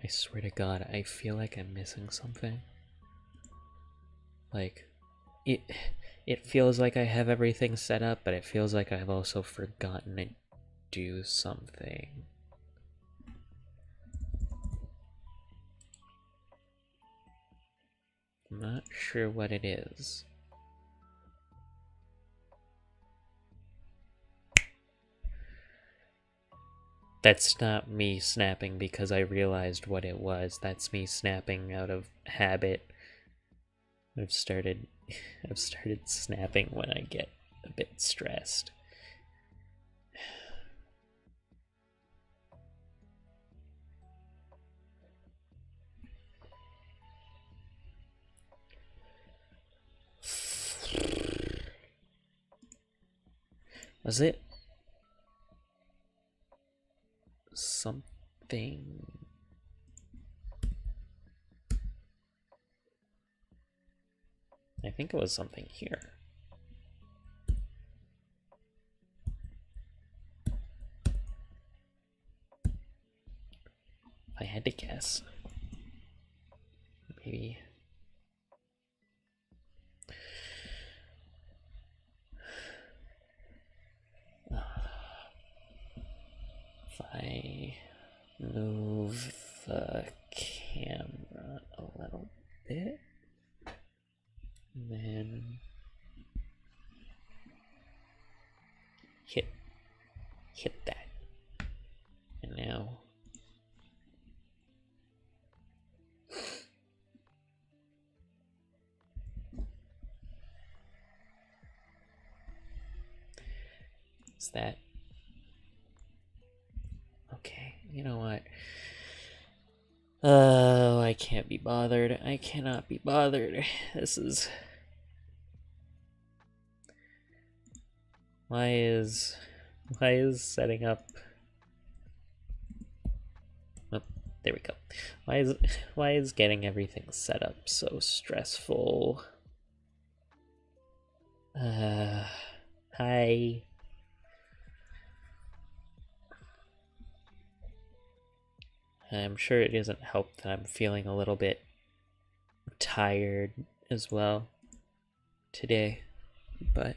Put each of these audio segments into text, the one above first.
I swear to God, I feel like I'm missing something. Like, it feels like I have everything set up, but it feels like I've also forgotten to do something. I'm not sure what it is. That's not me snapping because I realized what it was. That's me snapping out of habit. I've started snapping when I get a bit stressed. Was it something? I think it was something here. If I had to guess, maybe. If I move the camera a little bit, and then hit that, and now is that okay? You know what? Oh, I can't be bothered. I cannot be bothered. This is... Why is setting up... Oh, there we go. Why is getting everything set up so stressful? Hi. I'm sure it doesn't help that I'm feeling a little bit tired as well today, but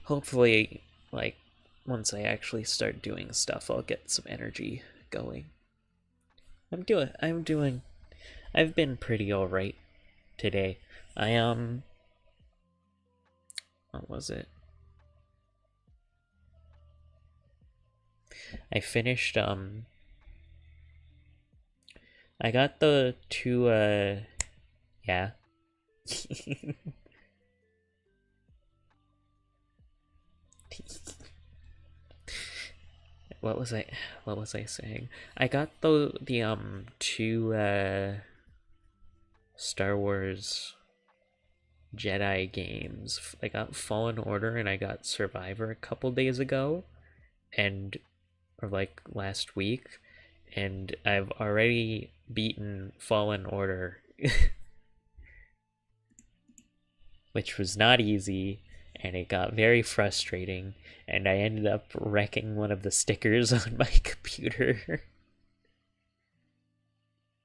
hopefully, like, once I actually start doing stuff, I'll get some energy going. I've been pretty alright today. What was it? I finished, I got the two, yeah. What was I saying? I got the two, Star Wars Jedi games. I got Fallen Order and I got Survivor a couple days ago, or like last week, and I've already beaten Fallen Order, which was not easy, and it got very frustrating, and I ended up wrecking one of the stickers on my computer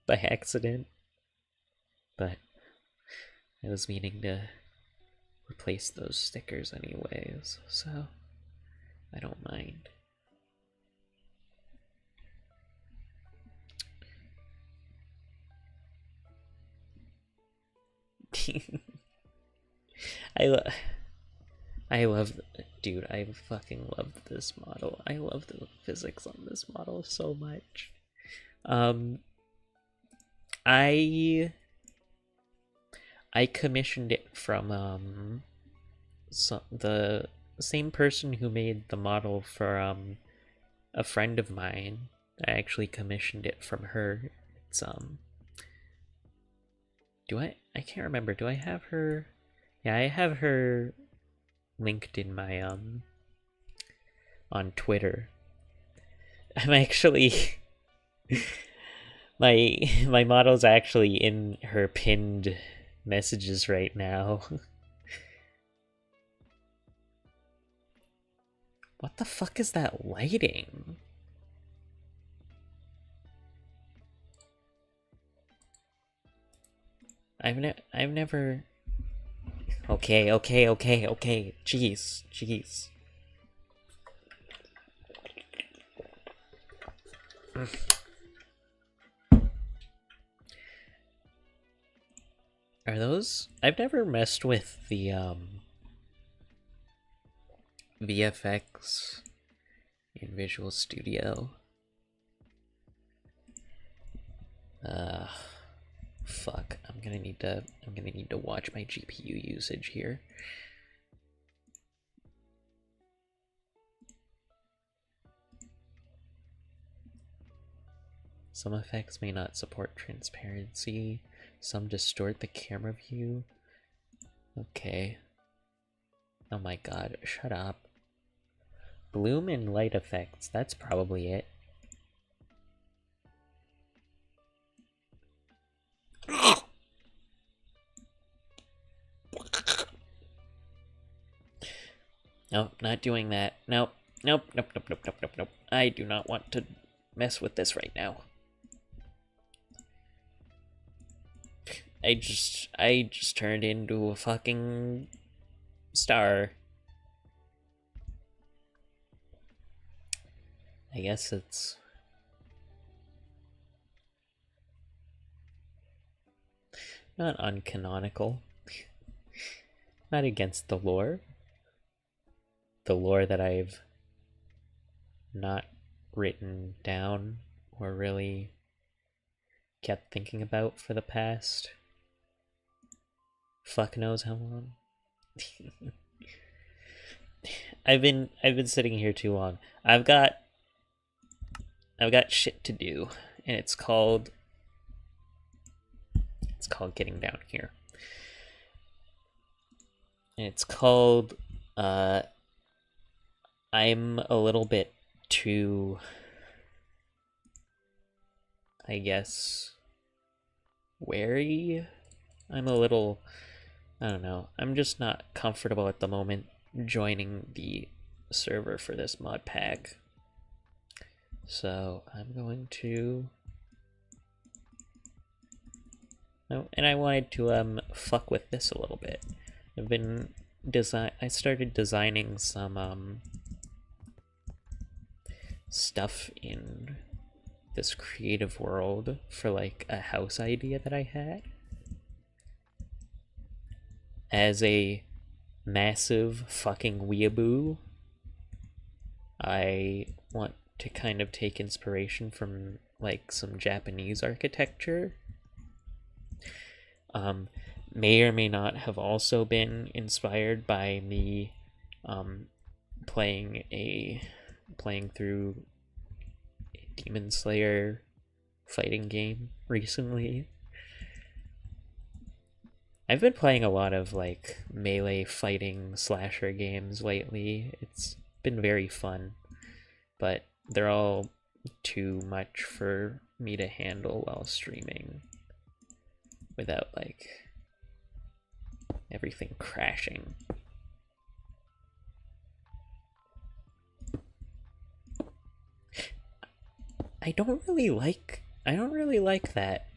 by accident. But I was meaning to replace those stickers anyways, so I don't mind. I love, dude, I fucking love this model. I love the physics on this model so much. I commissioned it from the same person who made the model for a friend of mine. I actually commissioned it from her. It's I can't remember. Do I have her? Yeah, I have her linked in my on Twitter. I'm actually my model's actually in her pinned messages right now. What the fuck is that lighting? I've never. Okay. Jeez. Are those? I've never messed with the VFX in Visual Studio. Fuck. I'm gonna need to watch my GPU usage here. Some effects may not support transparency. Some distort the camera view. Okay. Oh my god, shut up. Bloom and light effects, that's probably it. Nope, not doing that. Nope. I do not want to mess with this right now. I just turned into a fucking star. I guess it's not uncanonical. Not against the lore. The lore that I've not written down or really kept thinking about for the past fuck knows how long. I've been sitting here too long. I've got shit to do, and it's called getting down here. And it's called I'm a little bit too, I guess, wary. I'm a little, I don't know, I'm just not comfortable at the moment joining the server for this mod pack. So I'm going to, oh, and I wanted to fuck with this a little bit. I started designing some stuff in this creative world for like a house idea that I had. As a massive fucking weeaboo, I want to kind of take inspiration from like some Japanese architecture. May or may not have also been inspired by me playing through a Demon Slayer fighting game recently. I've been playing a lot of like melee fighting slasher games lately. It's been very fun, but they're all too much for me to handle while streaming without like everything crashing. I don't really like that.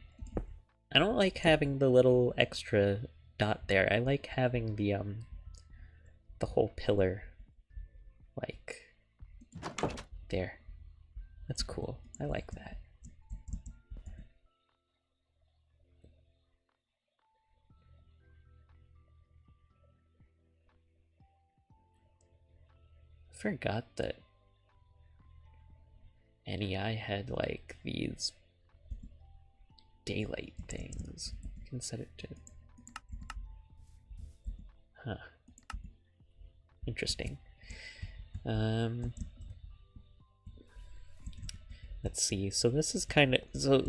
I don't like having the little extra dot there. I like having the whole pillar like there. That's cool. I like that. I forgot that NEI had like these daylight things. You can set it to. Huh. Interesting. Let's see. So this is kind of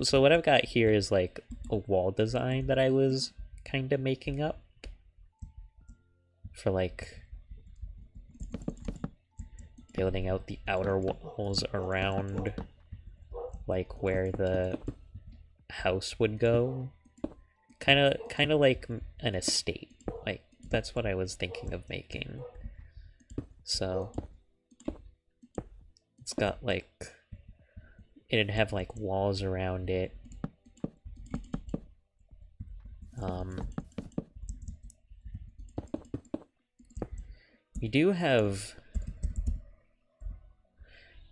so what I've got here is like a wall design that I was kind of making up for like building out the outer walls around like where the house would go. Kind of like an estate. Like that's what I was thinking of making. So It's got like, it'd have like walls around it. We do have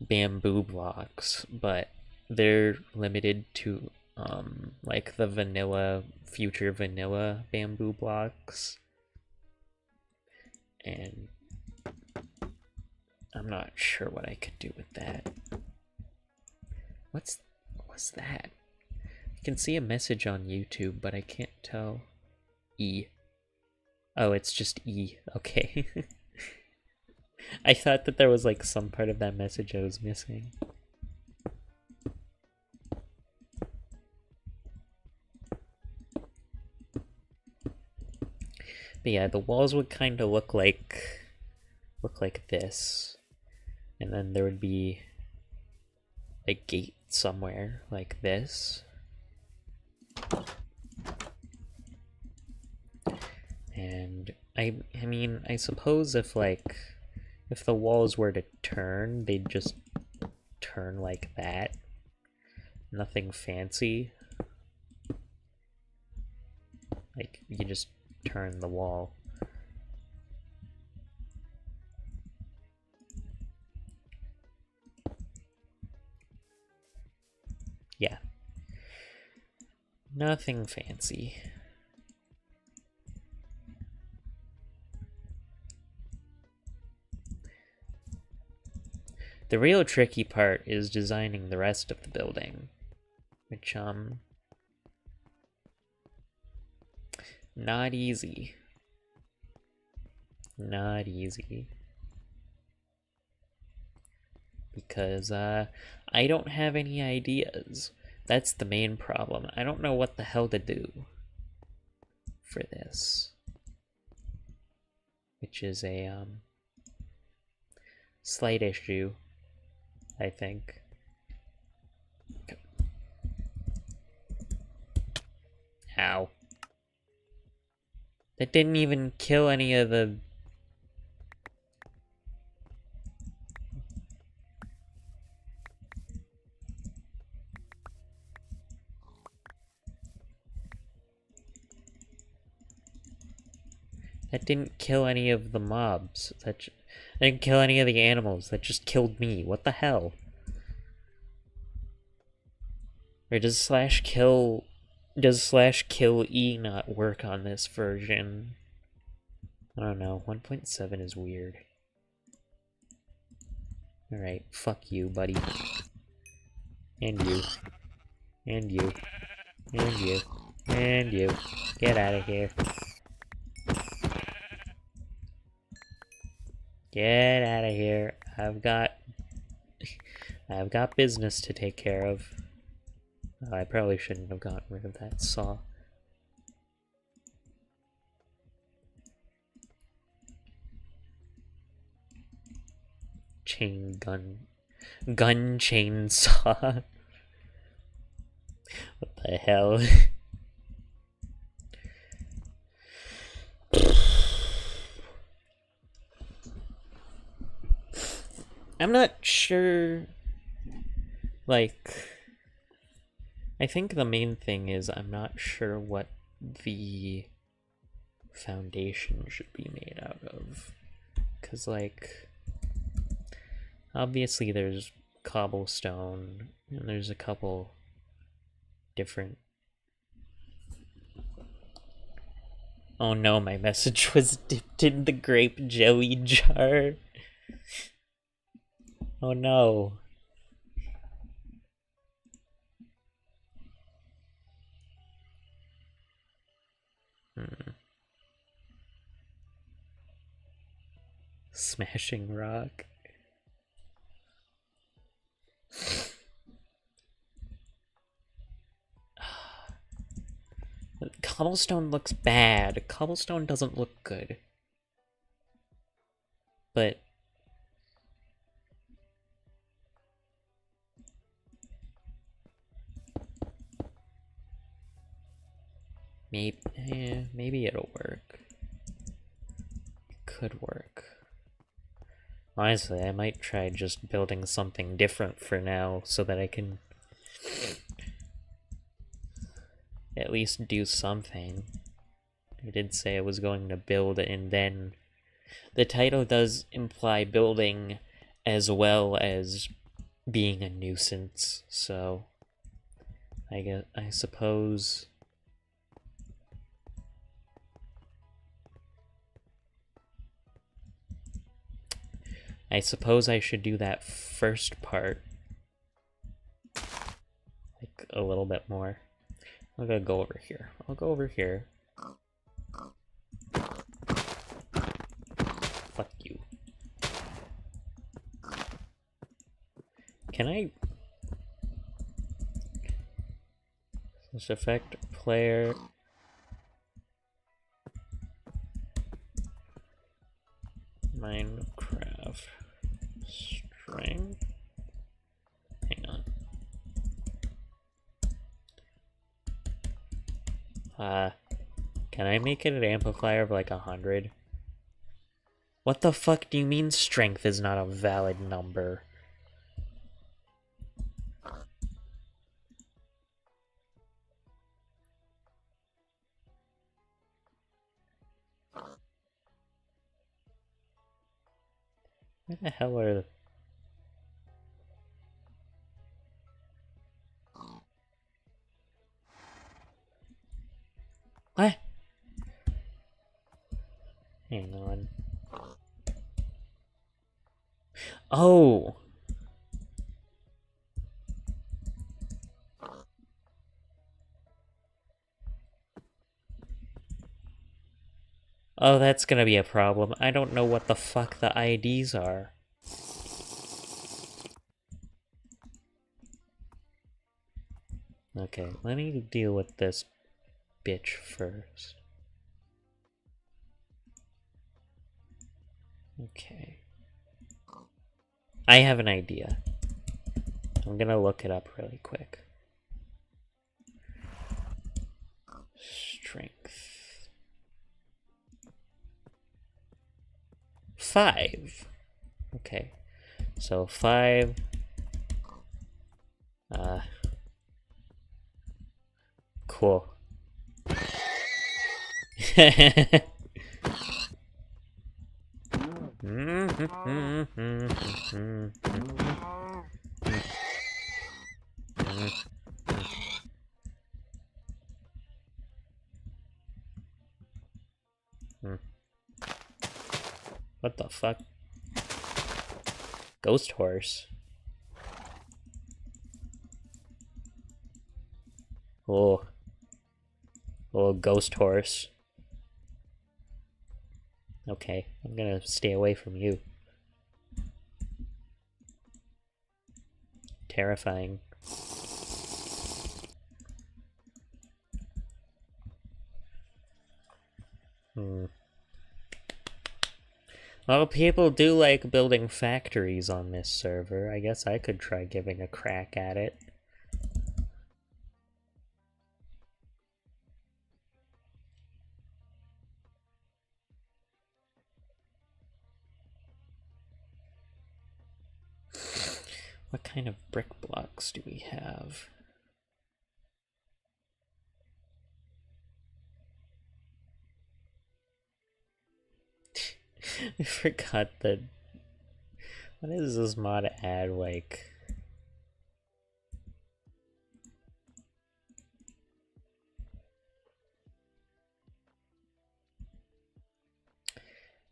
bamboo blocks, but they're limited to like the vanilla, future vanilla bamboo blocks. And I'm not sure what I could do with that. What's that? I can see a message on YouTube, but I can't tell. E. Oh, it's just E. Okay. I thought that there was like some part of that message I was missing. But yeah, the walls would kind of look like this. And then there would be a gate somewhere like this. And I mean, I suppose if the walls were to turn, they'd just turn like that. Nothing fancy. Like, you just turn the wall. Yeah. Nothing fancy. The real tricky part is designing the rest of the building, which, not easy. Not easy. Because, I don't have any ideas. That's the main problem. I don't know what the hell to do for this. Which is a, slight issue, I think. Ow. That didn't even kill any of the... That didn't kill any of the mobs. That didn't kill any of the animals. That just killed me. What the hell? Or does slash kill E not work on this version? I don't know. 1.7 is weird. Alright, fuck you, buddy. And you. And you. And you. And you. Get out of here. Get out of here. I've got business to take care of. Oh, I probably shouldn't have gotten rid of that saw. Gun chainsaw. What the hell? I'm not sure, like, I think the main thing is I'm not sure what the foundation should be made out of. 'Cause, like, obviously there's cobblestone, and there's a couple different... Oh no, my message was dipped in the grape jelly jar. Oh no. Smashing rock. Cobblestone looks bad. Cobblestone doesn't look good. But maybe it'll work. It could work. Honestly, I might try just building something different for now so that I can at least do something. I did say I was going to build, and then the title does imply building as well as being a nuisance, so I suppose I should do that first part like a little bit more. I'm gonna go over here. I'll go over here. Fuck you. Can I... This effect player... Minecraft string. Hang on. Can I make it an amplifier of like 100? What the fuck do you mean strength is not a valid number? Where the hell are... What? Hang on. Oh! Oh, that's gonna be a problem. I don't know what the fuck the IDs are. Okay, let me deal with this bitch first. Okay. I have an idea. I'm gonna look it up really quick. Strength. 5. Okay. So 5. Cool. What the fuck? Ghost horse. Oh. Oh, ghost horse. Okay, I'm gonna stay away from you. Terrifying. Well, people do like building factories on this server. I guess I could try giving a crack at it. What kind of brick blocks do we have? I forgot that. What does this mod add, like?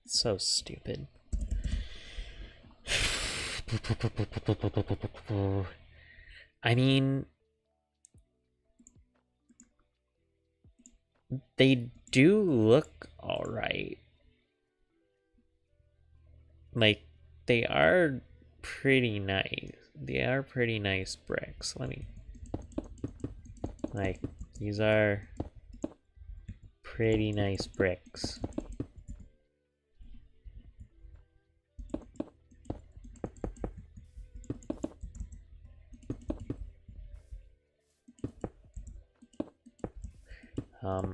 So stupid. I mean, they do look alright. Like, they are pretty nice. They are pretty nice bricks. Let me... Like, these are pretty nice bricks.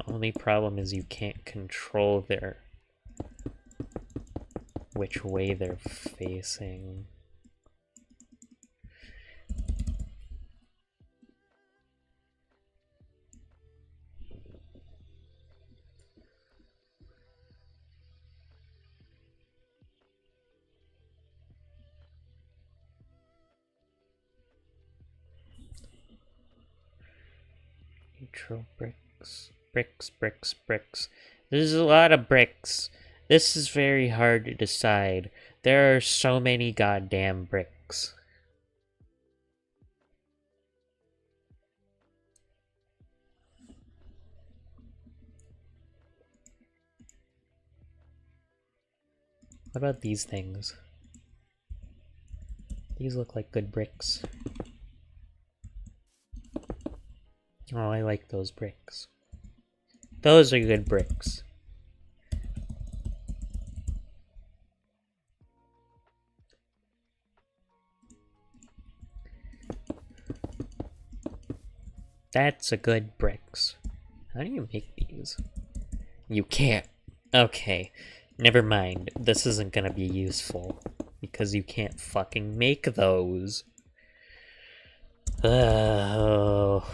Only problem is you can't control their which way they're facing. Neutral bricks. Bricks, bricks, bricks. There's a lot of bricks. This is very hard to decide. There are so many goddamn bricks. What about these things? These look like good bricks. Oh, I like those bricks. Those are good bricks. That's a good bricks. How do you make these? You can't. Okay. Never mind. This isn't gonna be useful. Because you can't fucking make those. Oh.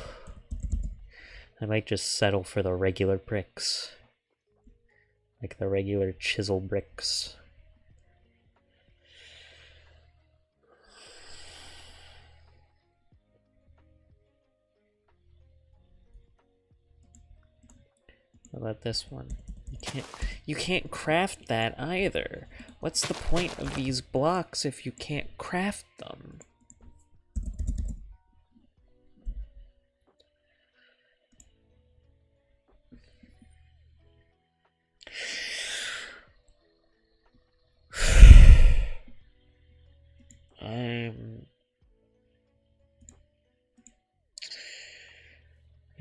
I might just settle for the regular bricks. Like the regular chisel bricks. What about this one? You can't craft that either. What's the point of these blocks if you can't craft them?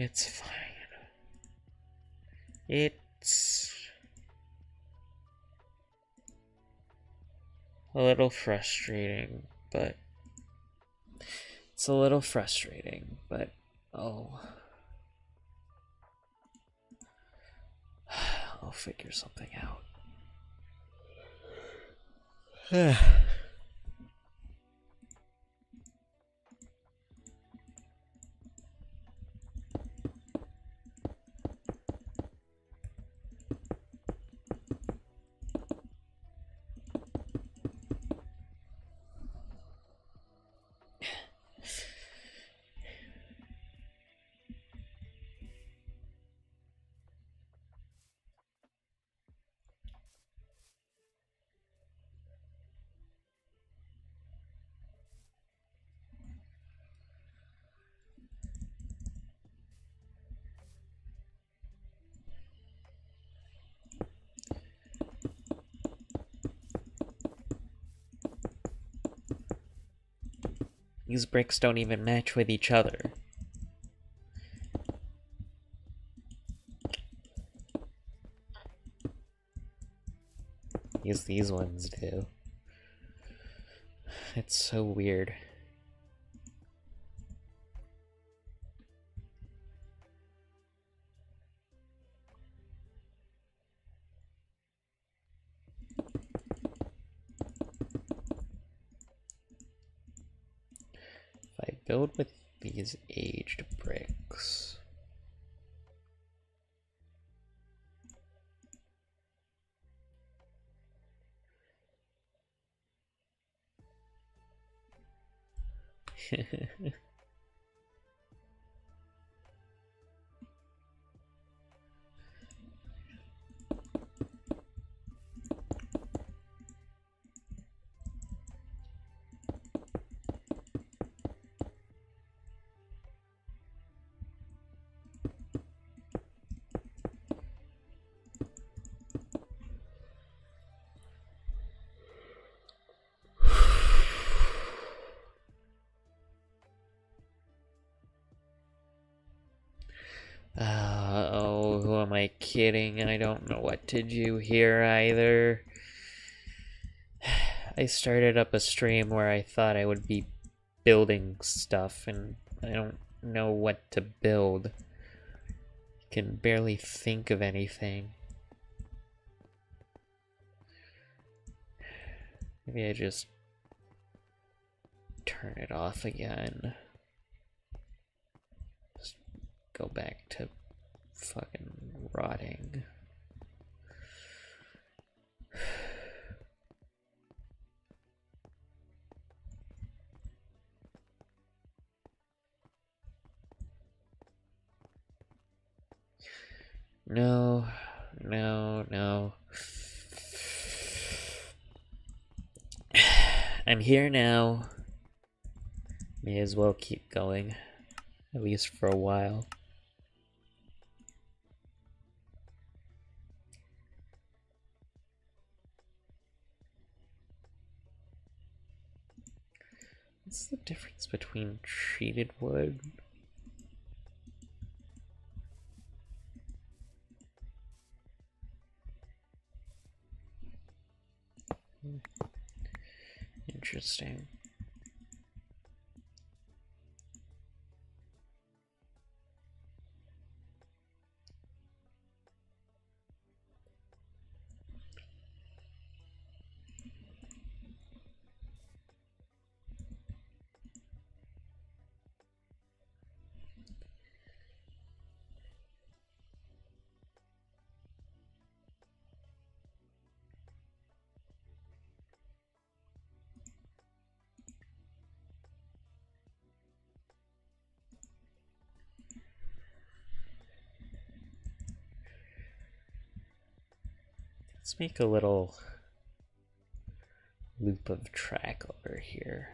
It's fine. It's a little frustrating, but oh, I'll figure something out. These bricks don't even match with each other. These ones do. It's so weird. If I build with these aged bricks... Oh, who am I kidding? I don't know what to do here either. I started up a stream where I thought I would be building stuff, and I don't know what to build. I can barely think of anything. Maybe I just turn it off again. Just go back to fucking rotting. No, no, no. I'm here now. May as well keep going, at least for a while. What's the difference between treated wood? Interesting. Let's make a little loop of track over here.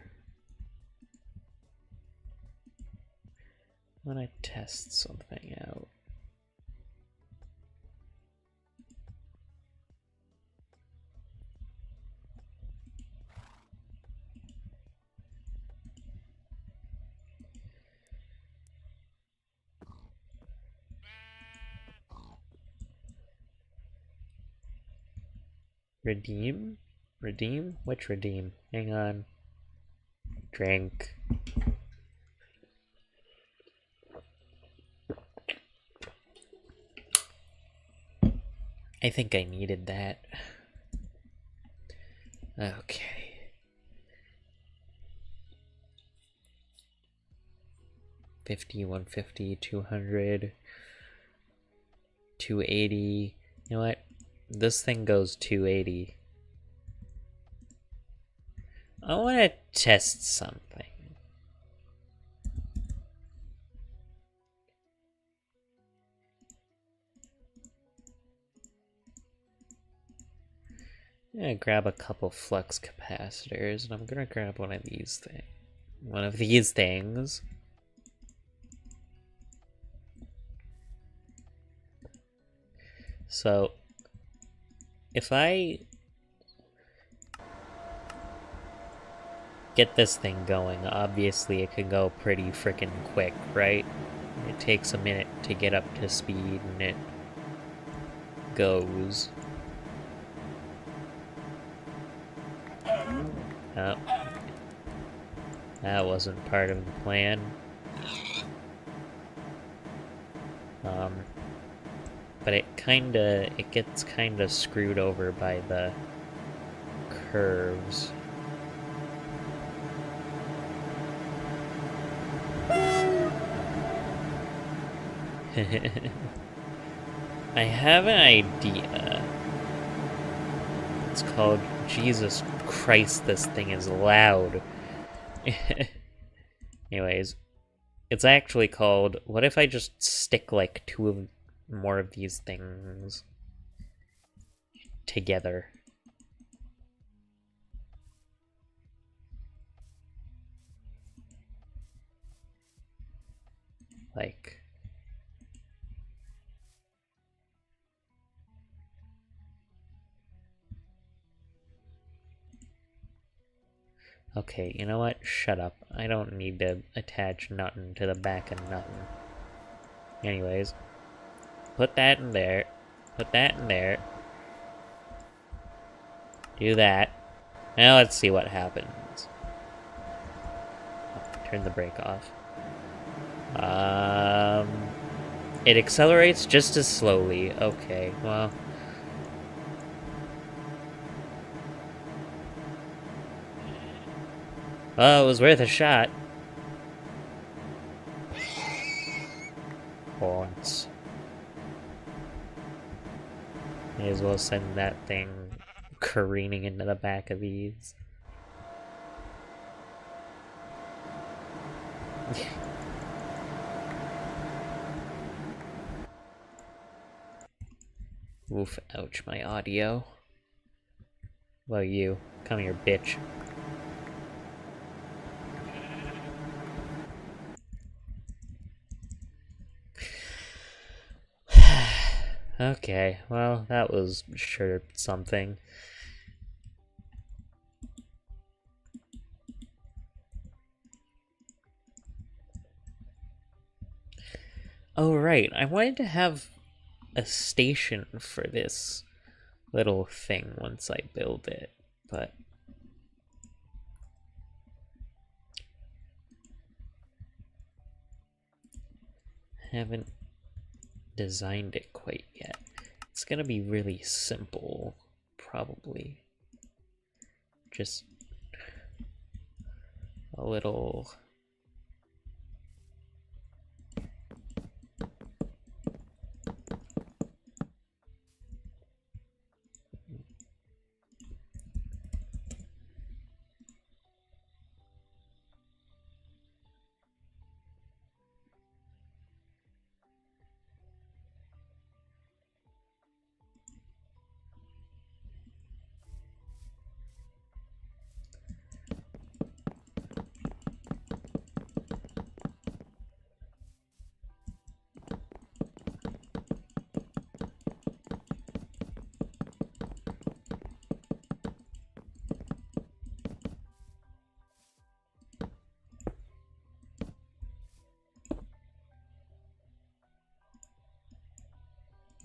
I want to test something out. Redeem? Redeem? Which redeem? Hang on. Drink. I think I needed that. Okay. 50, 150, 200, 280. You know what? This thing goes 280. I want to test something. I'm gonna grab a couple flux capacitors, and I'm gonna grab one of these things. So, if I get this thing going, obviously it can go pretty freaking quick, right? It takes a minute to get up to speed, and it goes. Oh. That wasn't part of the plan. But it gets kinda screwed over by the curves. I have an idea. It's called Jesus Christ, this thing is loud. Anyways, it's actually called, what if I just stick like more of these things together? Like, okay, you know what? Shut up. I don't need to attach nothing to the back of nothing. Anyways, put that in there. Put that in there. Do that. Now let's see what happens. Turn the brake off. It accelerates just as slowly. Okay, well. Well, it was worth a shot. Horns. May as well send that thing careening into the back of these. Oof, ouch, my audio. Well, you. Come here, bitch. Okay, well, that was sure something. Oh, right, I wanted to have a station for this little thing once I build it, but haven't designed it quite yet. It's gonna be really simple, probably. Just a little...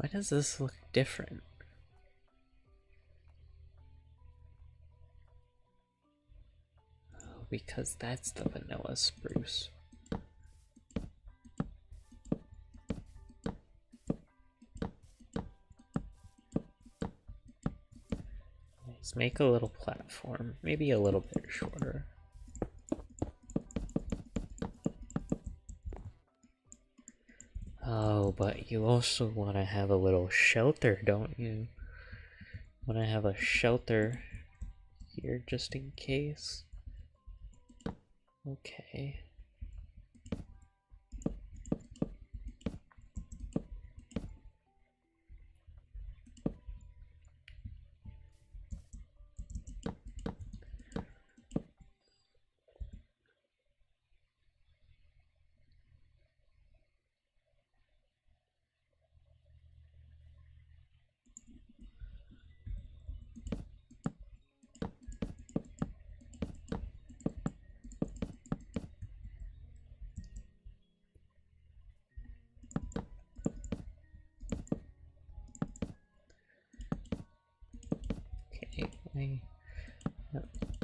Why does this look different? Oh, because that's the vanilla spruce. Let's make a little platform, maybe a little bit shorter. Oh, but you also want to have a little shelter, don't you? Want to have a shelter here just in case? Okay.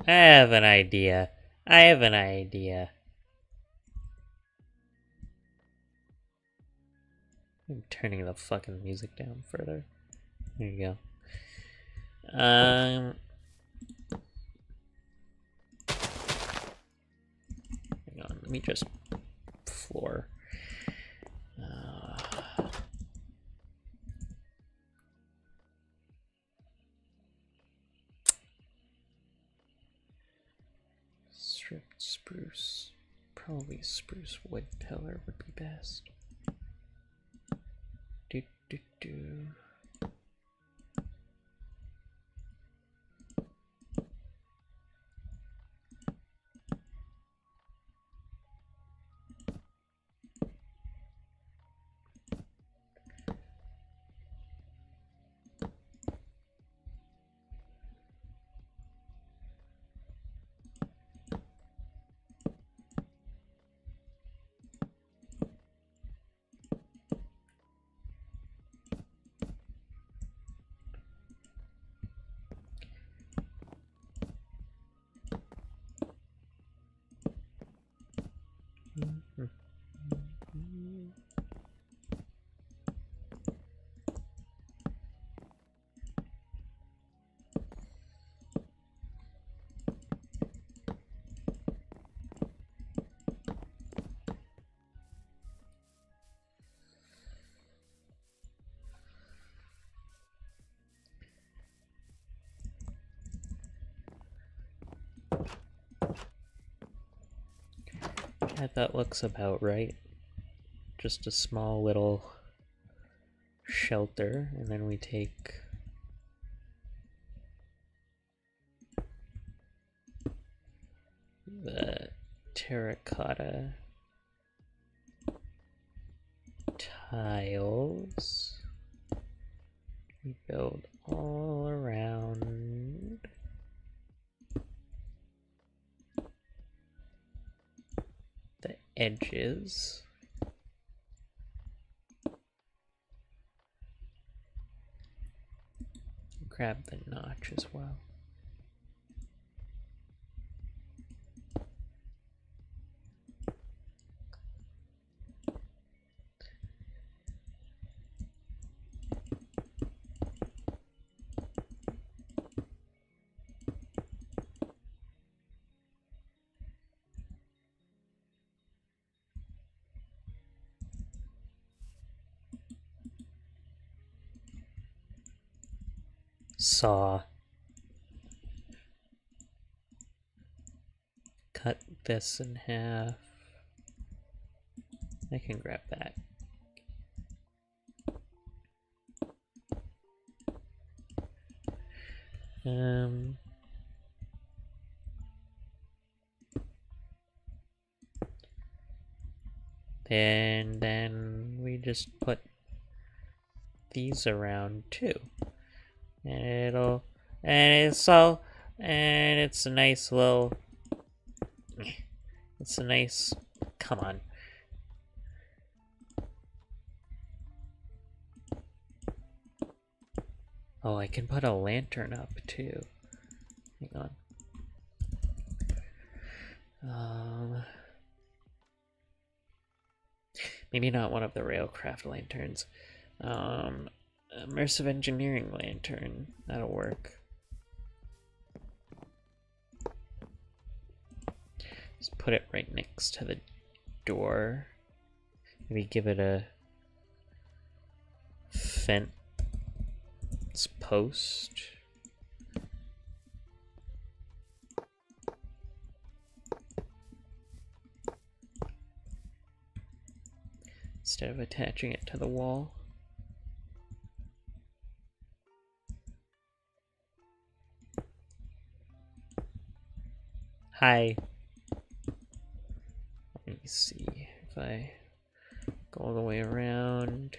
I have an idea. I have an idea. I'm turning the fucking music down further. There you go. Hang on, let me just floor. Stripped spruce. Probably spruce wood pillar would be best. Do do do. Yeah, that looks about right. Just a small little shelter, and then we take the terracotta tiles. We build all around the edges. Grab the notch as well. Saw. Cut this in half. I can grab that. And then we just put these around too. And it's a nice little, it's a nice, come on. Oh, I can put a lantern up too. Hang on. Maybe not one of the railcraft lanterns. Immersive engineering lantern. That'll work. Just put it right next to the door. Maybe give it a fence post. Instead of attaching it to the wall. Hi. Let me see if I go all the way around.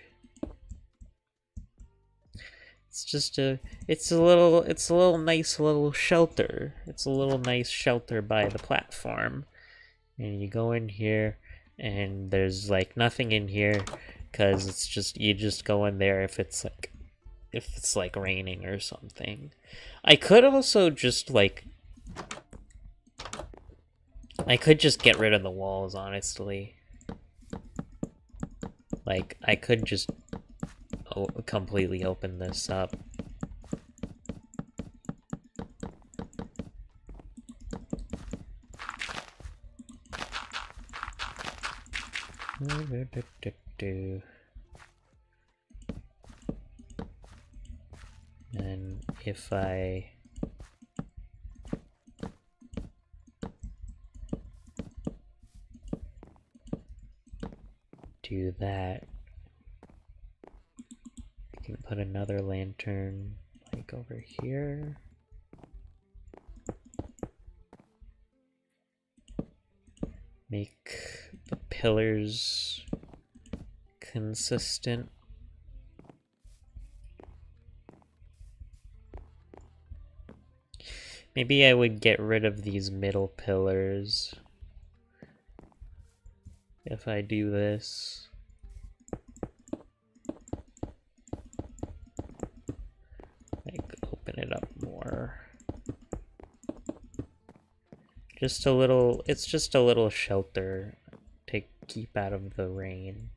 It's a little nice little shelter. It's a little nice shelter by the platform. And you go in here and there's like nothing in here because it's just, you just go in there if it's like raining or something. I could also just I could just get rid of the walls, honestly. Like, I could just completely open this up. And if I do that, I can put another lantern like over here. Make the pillars consistent. Maybe I would get rid of these middle pillars if I do this. Like, open it up more. Just a little, it's just a little shelter to keep out of the rain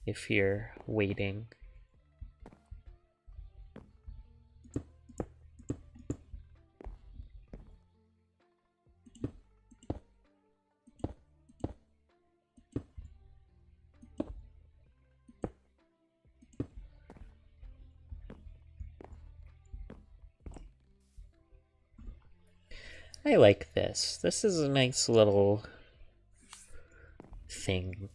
if you're waiting. I like this. This is a nice little thing.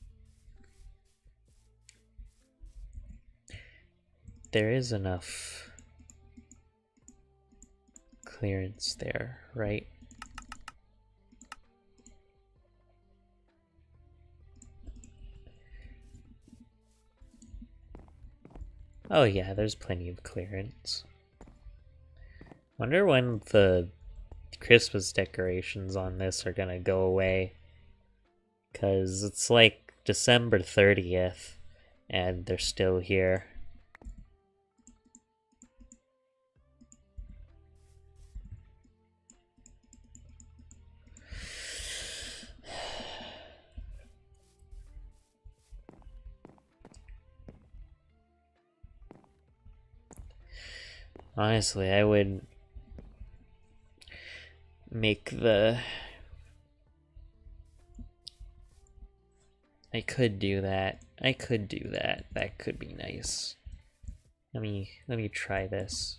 There is enough clearance there, right? Oh yeah, there's plenty of clearance. Wonder when the Christmas decorations on this are gonna go away. 'Cause it's like December 30th and they're still here. Honestly, I would make the... I could do that. I could do that. That could be nice. Let me try this.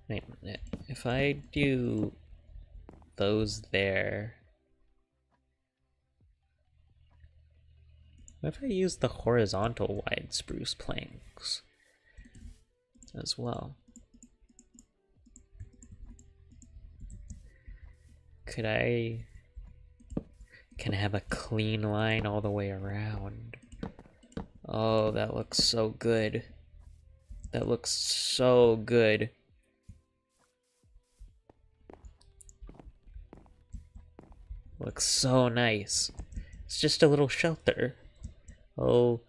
Wait a minute. If I do those there... What if I use the horizontal wide spruce planks as well? Could I... Can I have a clean line all the way around? Oh, that looks so good. That looks so good. Looks so nice. It's just a little shelter. A little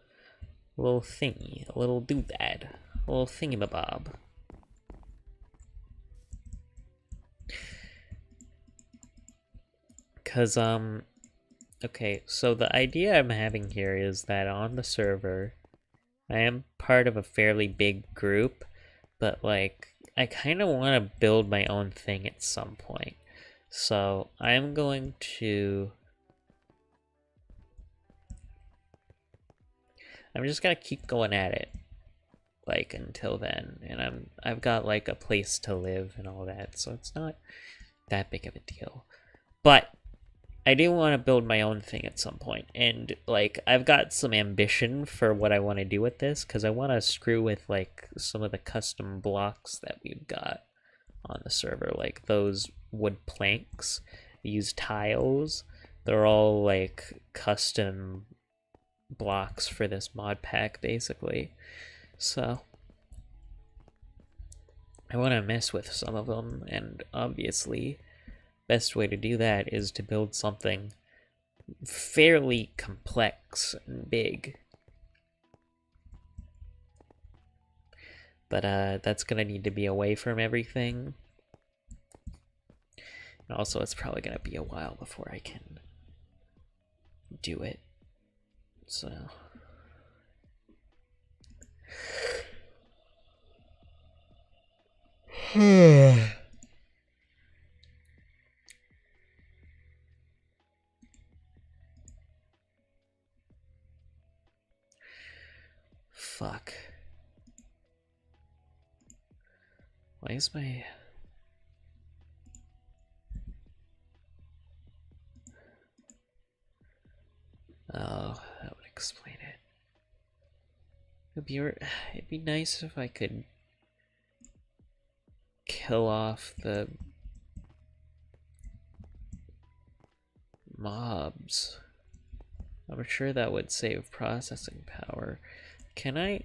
thingy. A little doodad. A little thingamabob. Cause, okay, so the idea I'm having here is that on the server, I am part of a fairly big group, but like, I kind of want to build my own thing at some point. So I'm going to... I'm just gonna keep going at it, like, until then, and I've got like a place to live and all that, so it's not that big of a deal. But I do want to build my own thing at some point, and like I've got some ambition for what I want to do with this, because I want to screw with like some of the custom blocks that we've got on the server, like those wood planks, use tiles. They're all like custom blocks for this mod pack, basically. So I want to mess with some of them, and obviously best way to do that is to build something fairly complex and big. But that's gonna need to be away from everything. And also it's probably gonna be a while before I can do it. So fuck. Why is my... Oh, that would explain it. It'd be nice if I could kill off the mobs. I'm sure that would save processing power. Can I...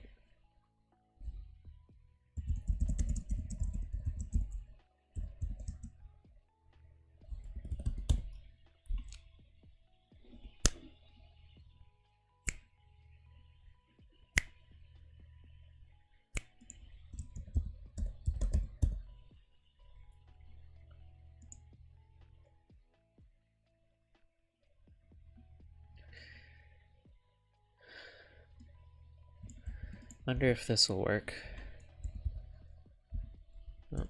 Wonder if this will work. Oh.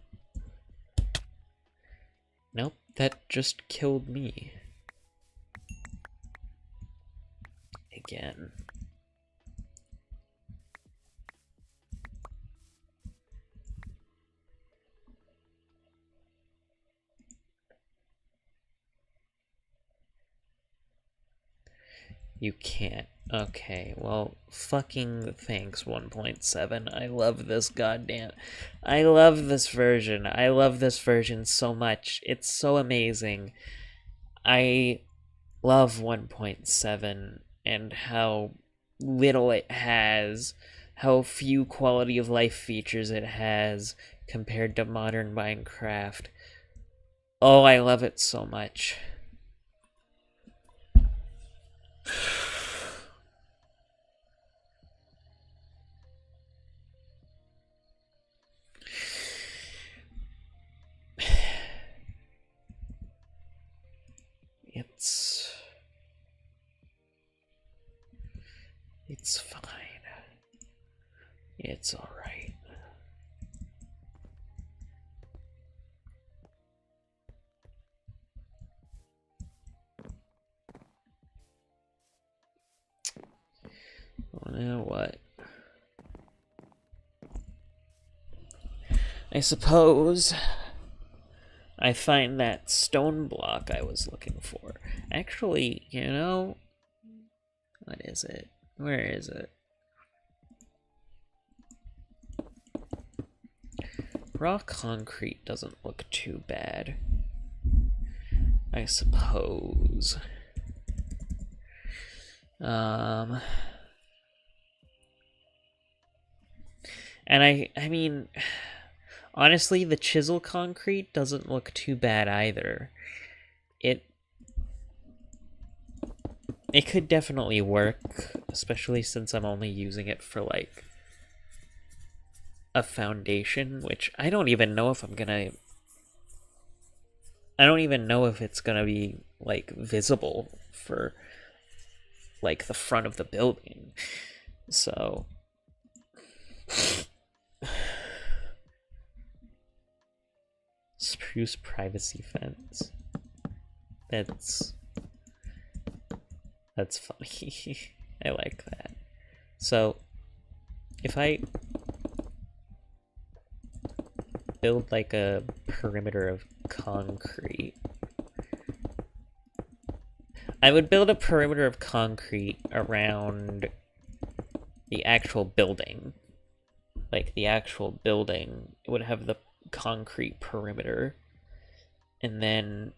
Nope, that just killed me. Again. You can't. Okay, well, fucking thanks, 1.7. I love this goddamn... I love this version. I love this version so much. It's so amazing. I love 1.7 and how little it has, how few quality of life features it has compared to modern Minecraft. Oh, I love it so much. It's fine. It's alright. Well, now what? I suppose I find that stone block I was looking for. Actually, you know, what is it? Where is it? Raw concrete doesn't look too bad, I suppose. And I mean, honestly, the chisel concrete doesn't look too bad either. It could definitely work, especially since I'm only using it for, like, a foundation, which I don't even know if I'm gonna... I don't even know if it's gonna be, like, visible for, like, the front of the building. So... Spruce privacy fence. That's funny. I like that. So, if I build like a perimeter of concrete, I would build a perimeter of concrete around the actual building. Like the actual building would have the concrete perimeter, and then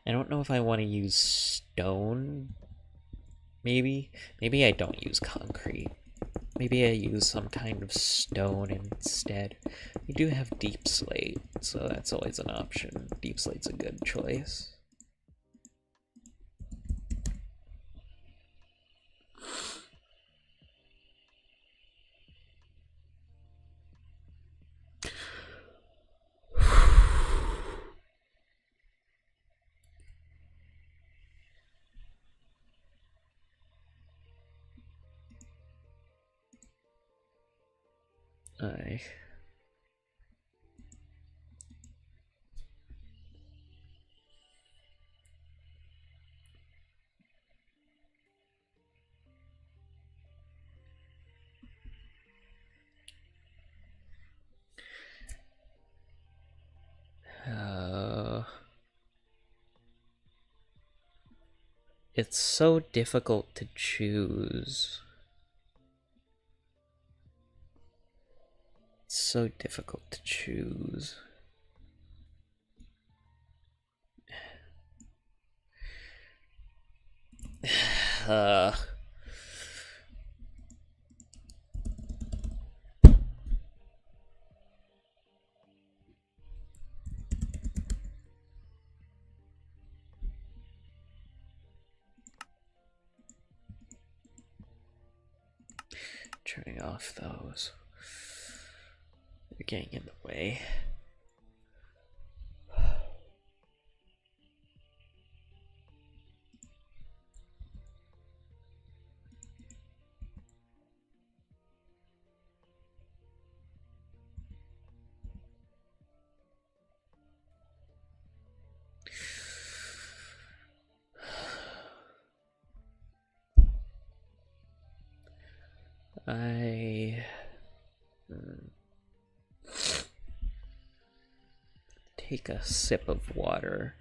I don't know if I want to use stone. Maybe I don't use concrete. Maybe I use some kind of stone instead. We do have deep slate, so that's always an option. Deep slate's a good choice. Aye. It's so difficult to choose. It's so difficult to choose. Turning off those. They're getting in the way. I take a sip of water.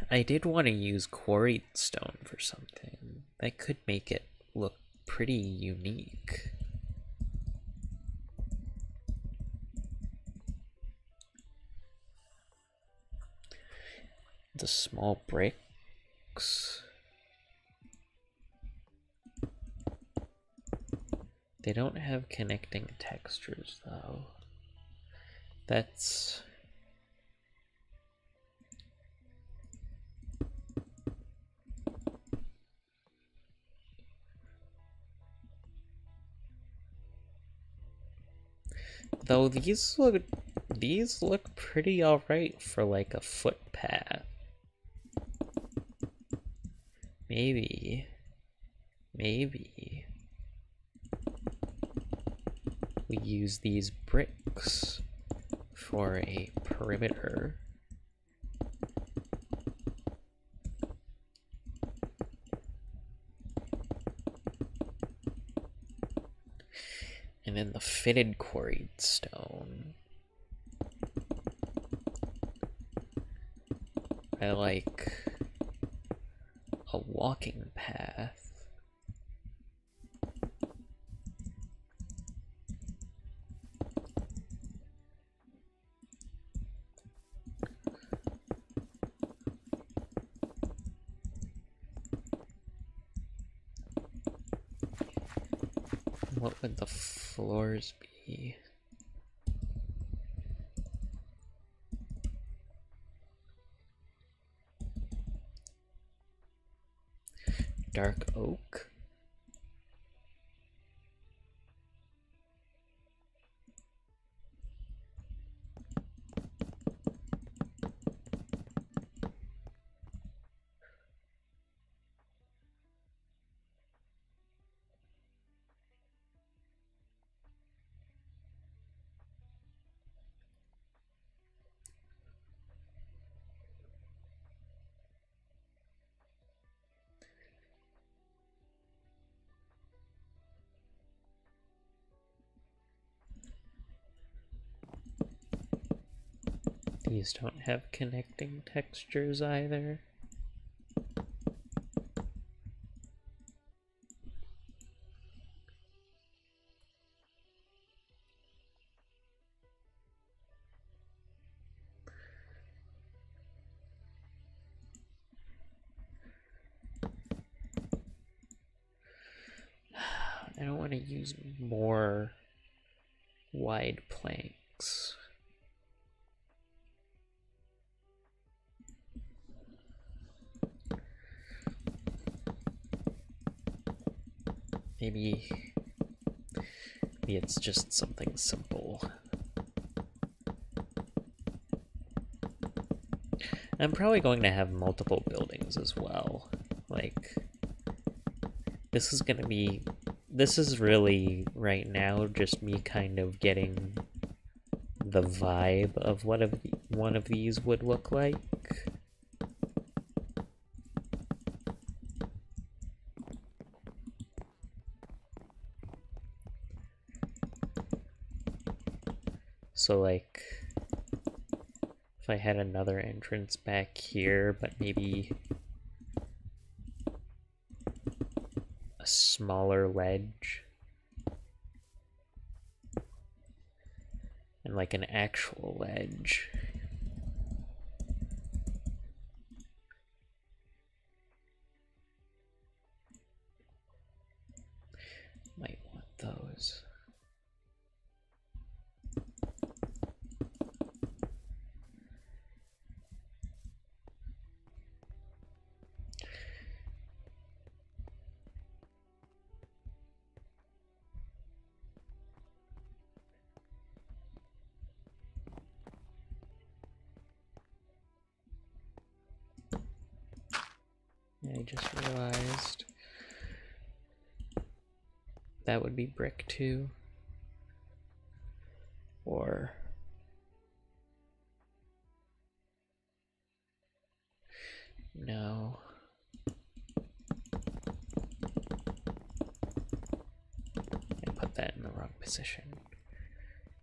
I did want to use quarried stone for something. That could make it look pretty unique. The small bricks. They don't have connecting textures though. That's... Though these look pretty alright for like a footpath. Maybe we use these bricks for a perimeter. And then the fitted quarried stone. I like a walking path. What would the floors be? Dark oak? These don't have connecting textures either. I don't want to use more wide planks. Maybe it's just something simple. I'm probably going to have multiple buildings as well. Like, this is really right now just me kind of getting the vibe of what one of these would look like. So like, if I had another entrance back here, but maybe a smaller ledge and like an actual ledge. Might want those. I just realized that would be brick too. Or No. I put that in the wrong position.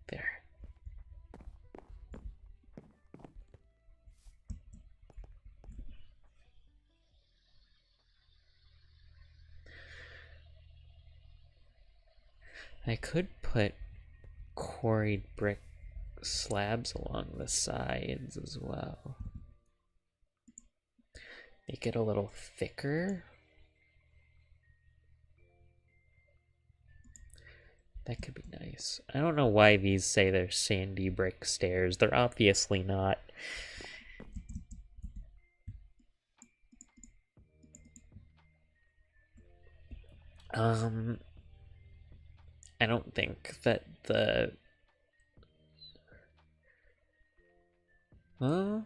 There. I could put quarried brick slabs along the sides as well. Make it a little thicker. That could be nice. I don't know why these say they're sandy brick stairs. They're obviously not. I don't think that the... Huh?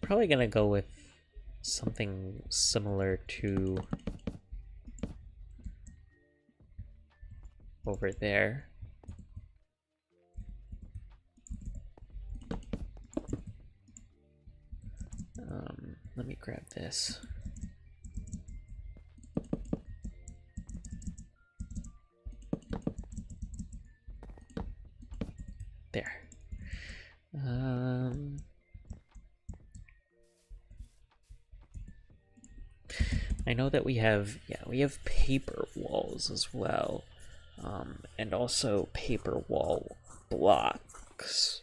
Probably gonna go with something similar to over there. Let me grab this. There. I know that we have paper walls as well, and also paper wall blocks.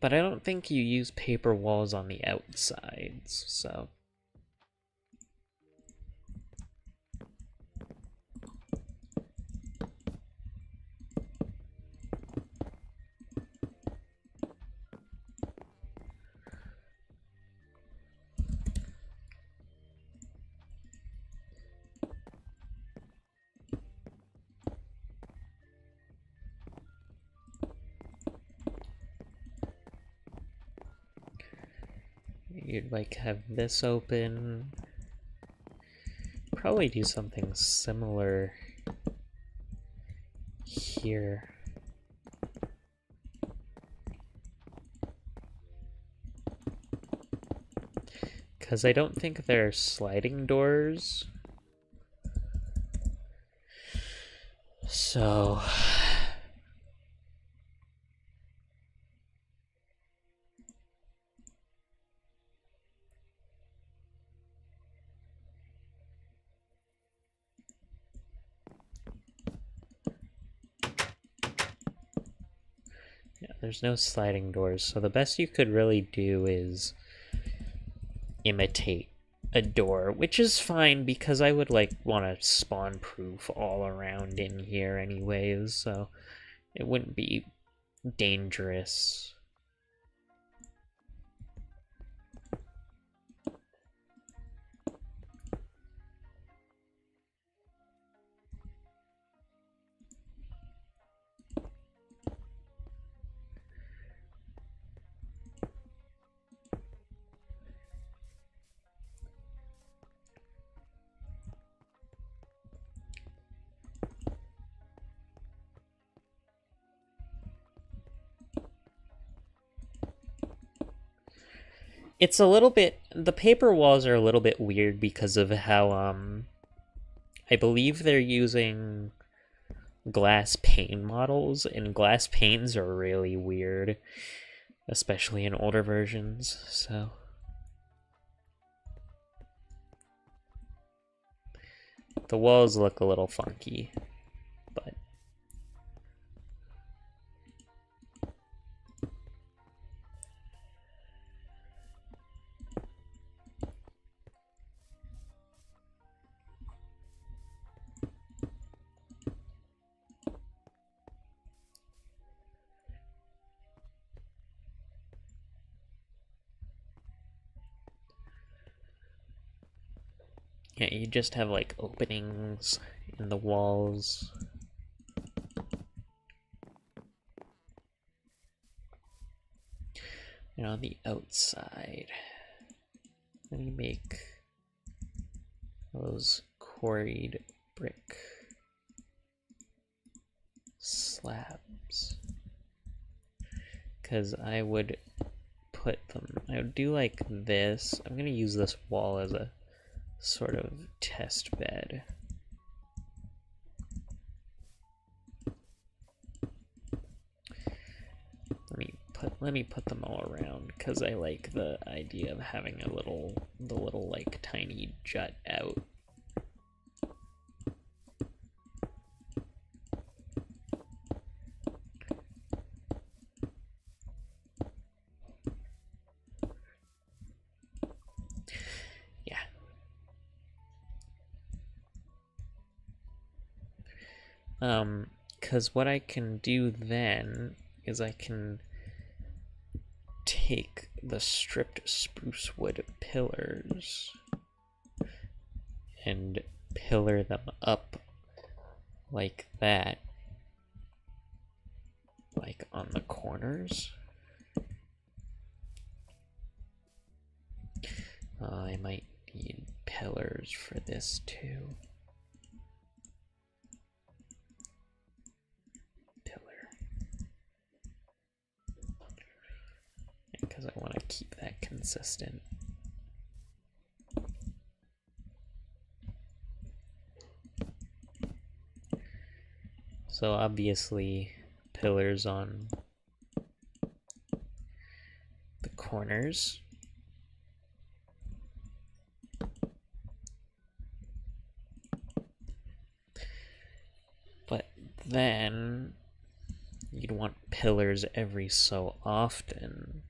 But I don't think you use paper walls on the outsides, so... You'd like have this open. Probably do something similar here. Because I don't think there are sliding doors. So... yeah, there's no sliding doors, so the best you could really do is imitate a door, which is fine because I would like want to spawn proof all around in here anyways, so it wouldn't be dangerous. It's a little bit, the paper walls are a little bit weird because of how, I believe they're using glass pane models, and glass panes are really weird, especially in older versions, so. The walls look a little funky, but. Yeah, you just have like openings in the walls. And on the outside, let me make those quarried brick slabs, because I would do like this. I'm gonna use this wall as a sort of test bed. Let me put them all around, because I like the idea of having the little like tiny jut out. Yeah. Because what I can do then is I can take the stripped spruce wood pillars and pillar them up like that, like on the corners. I might need pillars for this too. Because I want to keep that consistent. So obviously pillars on the corners. But then you'd want pillars every so often.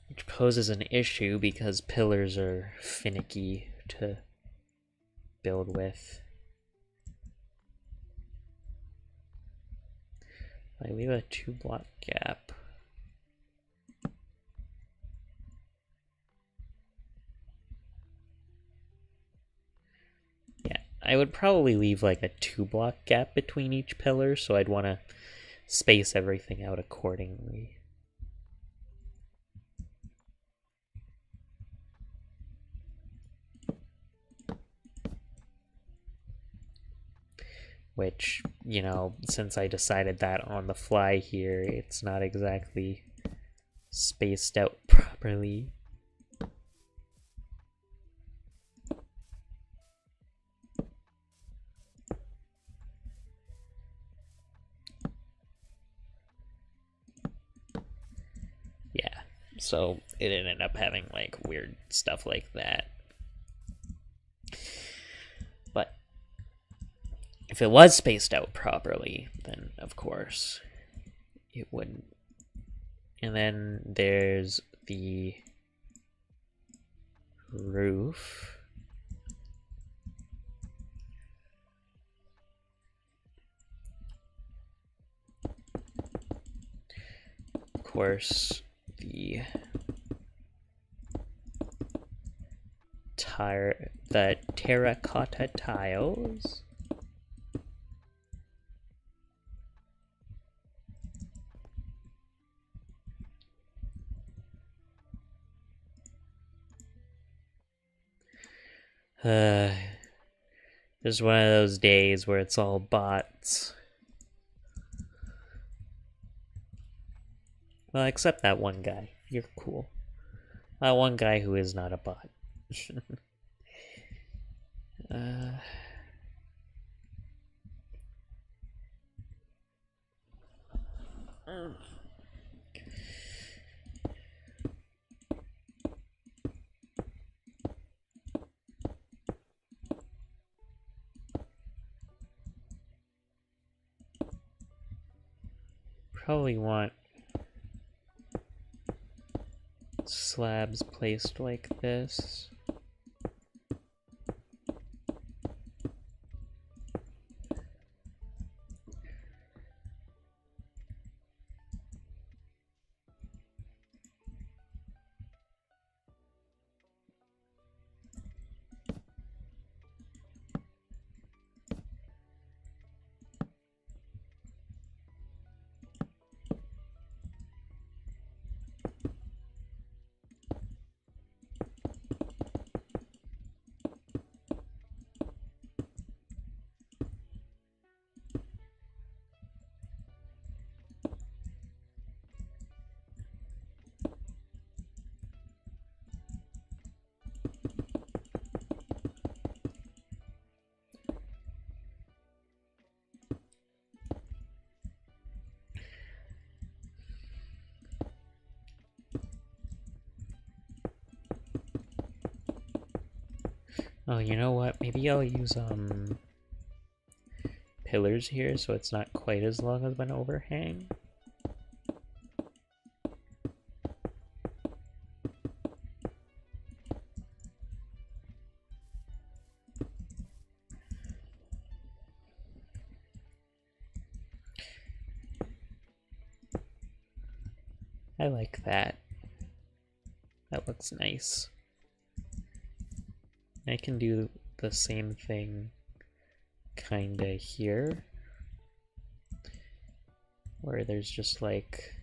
Which poses an issue because pillars are finicky to build with. I leave a 2-block gap. Yeah, I would probably leave like a 2-block gap between each pillar, so I'd want to space everything out accordingly. Which, you know, since I decided that on the fly here, it's not exactly spaced out properly. Yeah, so it ended up having like weird stuff like that. But if it was spaced out properly, then of course it wouldn't. And then there's the roof. Of course, the terracotta tiles. Just one of those days where it's all bots. Well, except that one guy. You're cool. That one guy who is not a bot. Probably want slabs placed like this. Oh, you know what? Maybe I'll use pillars here so it's not quite as long of an overhang. I like that. That looks nice. I can do the same thing kinda here, where there's just like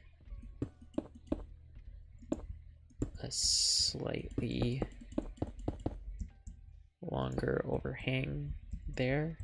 a slightly longer overhang there.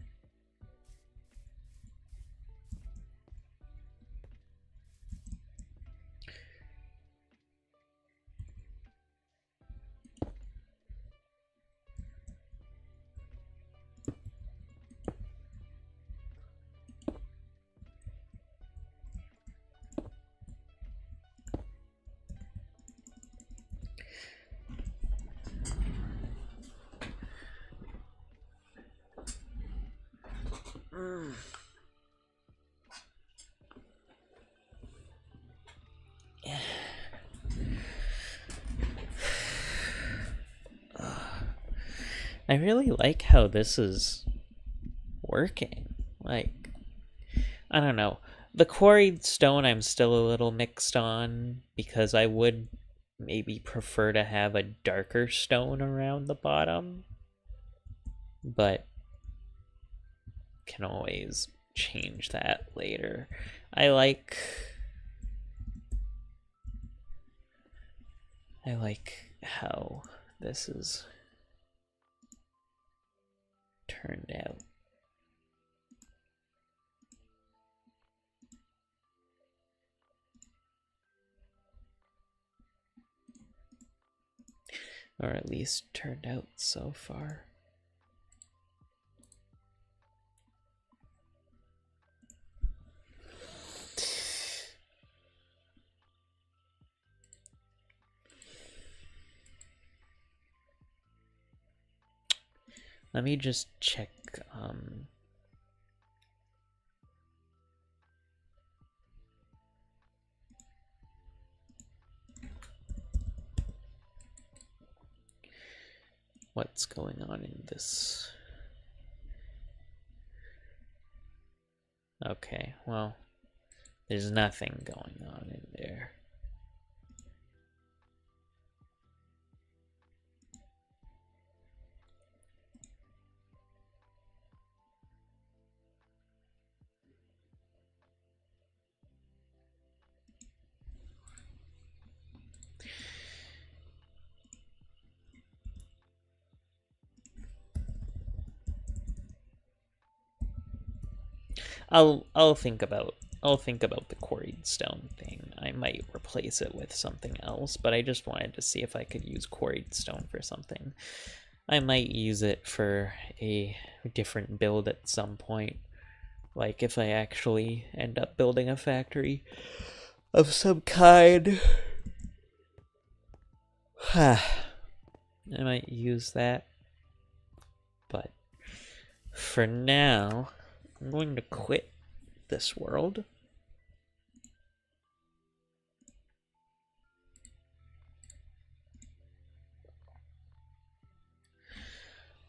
I really like how this is working. Like, I don't know. The quarried stone I'm still a little mixed on, because I would maybe prefer to have a darker stone around the bottom, but can always change that later. I like how this is turned out. Or at least turned out so far. Let me just check what's going on in this. Okay, well, there's nothing going on in there. I'll think about the quarried stone thing. I might replace it with something else, but I just wanted to see if I could use quarried stone for something. I might use it for a different build at some point. Like if I actually end up building a factory of some kind. I might use that. But for now, I'm going to quit this world.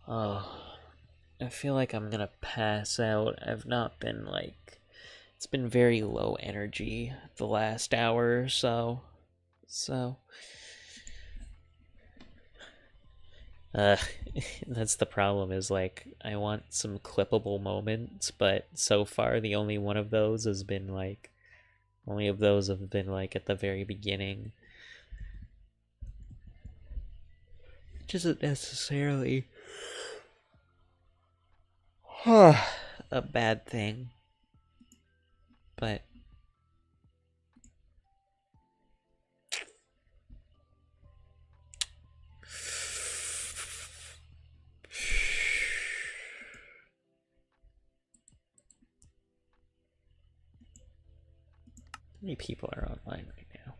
Oh, I feel like I'm gonna pass out. I've not been it's been very low energy the last hour or so. That's the problem, is I want some clippable moments, but so far the only one of those has been only of those have been at the very beginning. Which isn't necessarily a bad thing, but how many people are online right now?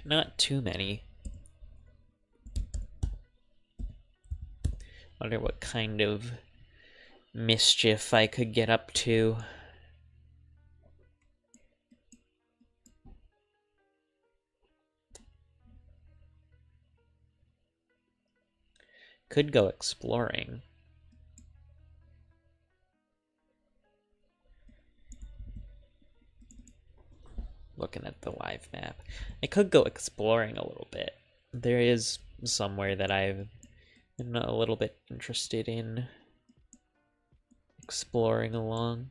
Not too many. Wonder what kind of mischief I could get up to. Could go exploring. Looking at the live map. I could go exploring a little bit. There is somewhere that I'm a little bit interested in exploring along.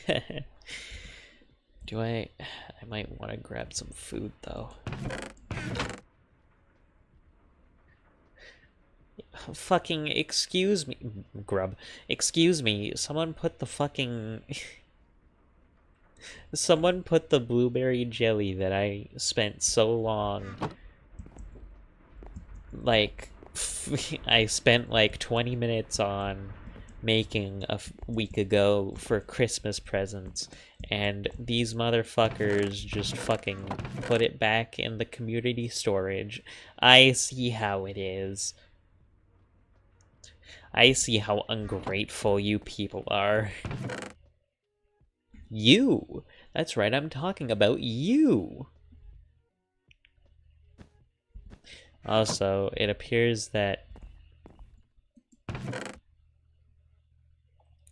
I might want to grab some food though. Fucking excuse me, grub. Excuse me, someone put the fucking someone put the blueberry jelly that I spent so long, like I spent like 20 minutes on making a week ago for Christmas presents, and these motherfuckers just fucking put it back in the community storage. I see how it is. I see how ungrateful you people are. You! That's right, I'm talking about you! Also, it appears that...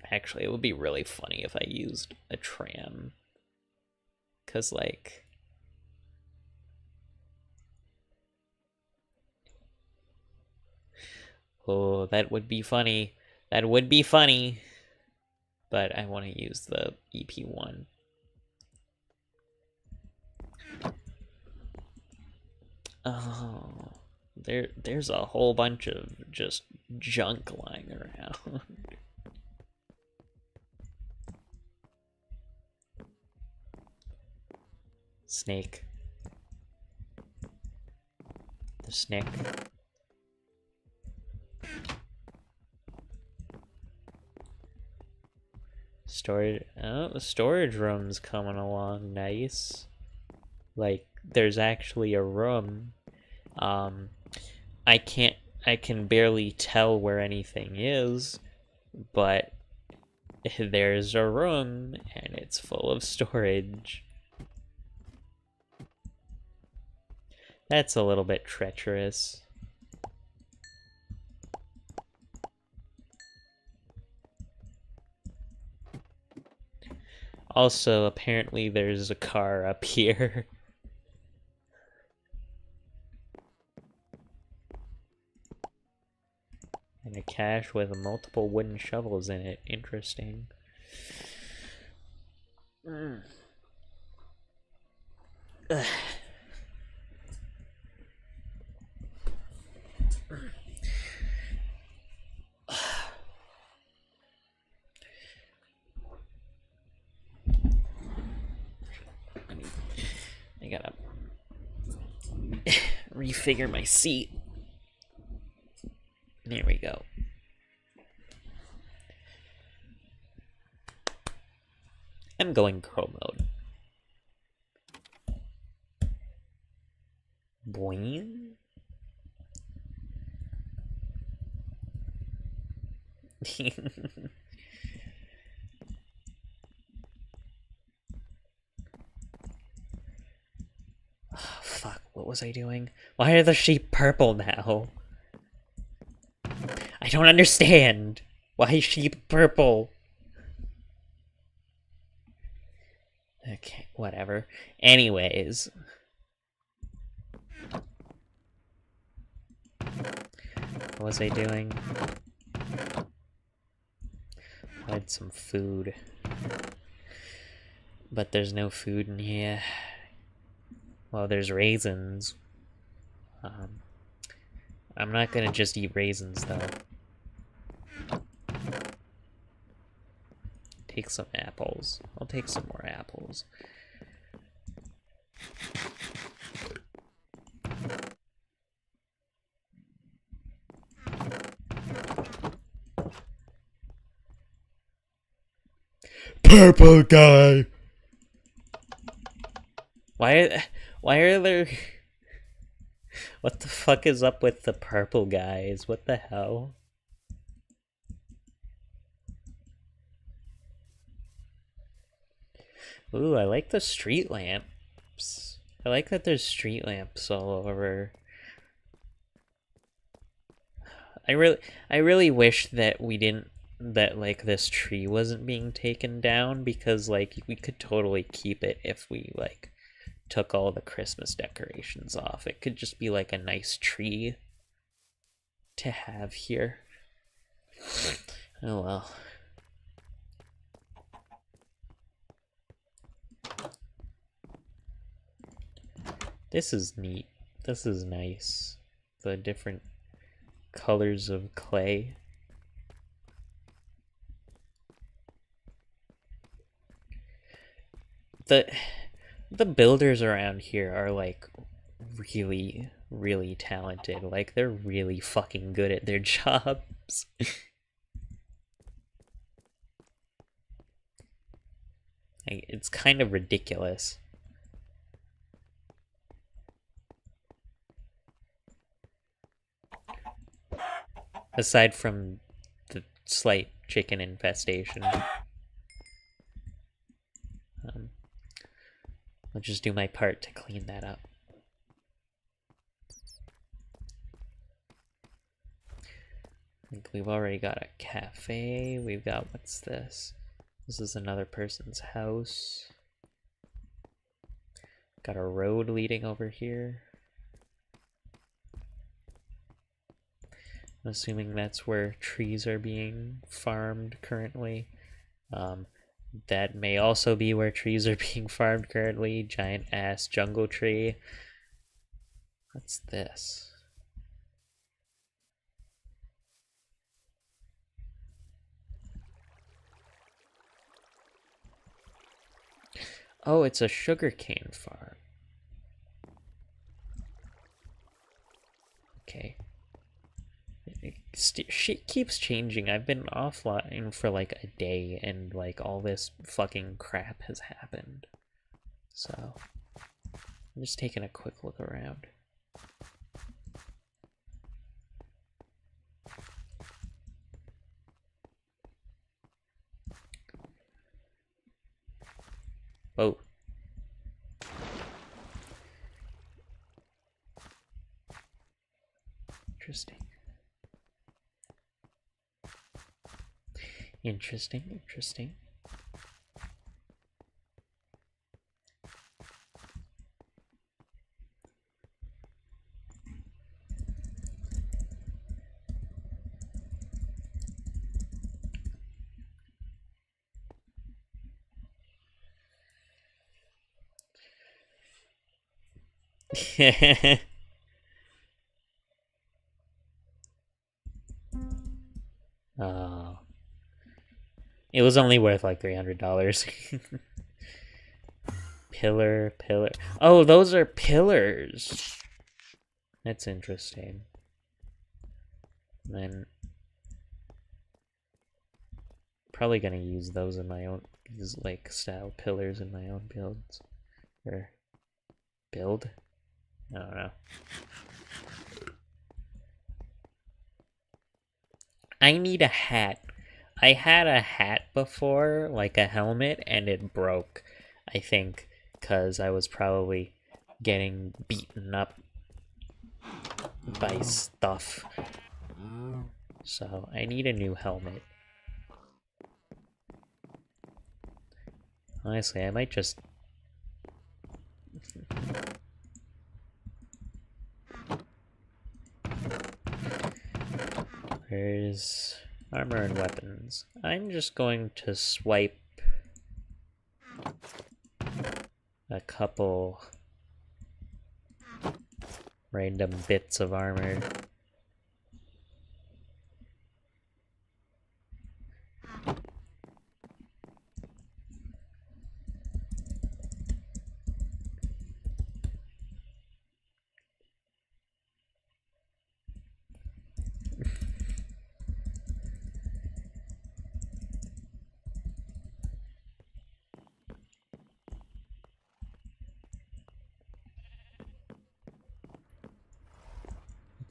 Actually, it would be really funny if I used a tram. 'Cause, like... Oh, that would be funny. That would be funny. But I want to use the EP1. Oh, there's a whole bunch of just junk lying around. Snake. The snake. Storage. Oh, the storage room's coming along. Nice. Like, there's actually a room. I can barely tell where anything is, but there's a room and it's full of storage. That's a little bit treacherous. Also, apparently there's a car up here. And a cache with multiple wooden shovels in it. Interesting. Mm. I gotta refigure my seat. There we go. I'm going girl mode. Boing. Oh, fuck, what was I doing? Why are the sheep purple now? I don't understand. Why is sheep purple? Okay, whatever. Anyways. What was I doing? I had some food. But there's no food in here. Well, there's raisins. I'm not gonna just eat raisins, though. Take some apples. I'll take some more apples. purple guy. Why are there... What the fuck is up with the purple guys? What the hell? Ooh, I like the street lamps. I like that there's street lamps all over. I really wish that like this tree wasn't being taken down, because like we could totally keep it if we like took all the Christmas decorations off. It could just be like a nice tree to have here. Oh well. This is neat. This is nice. The different colors of clay. The builders around here are like really, really talented. Like they're really fucking good at their jobs. Like, it's kind of ridiculous. Aside from the slight chicken infestation. I'll just do my part to clean that up. I think we've already got a cafe. We've got, what's this? This is another person's house. Got a road leading over here. I'm assuming that's where trees are being farmed currently. That may also be where trees are being farmed currently. Giant ass jungle tree. What's this? Oh, it's a sugarcane farm. Okay. Shit keeps changing. I've been offline for like a day and like all this fucking crap has happened. So I'm just taking a quick look around. Whoa. Interesting. Interesting. Oh. It was only worth like $300. Pillar. Oh, those are pillars. That's interesting. And then probably gonna use those in my own, these like style pillars in my own builds. Or build? I don't know. I need a hat. I had a hat before, like a helmet, and it broke. I think because I was probably getting beaten up by stuff. So I need a new helmet. Honestly, I might just... There's armor and weapons. I'm just going to swipe a couple random bits of armor.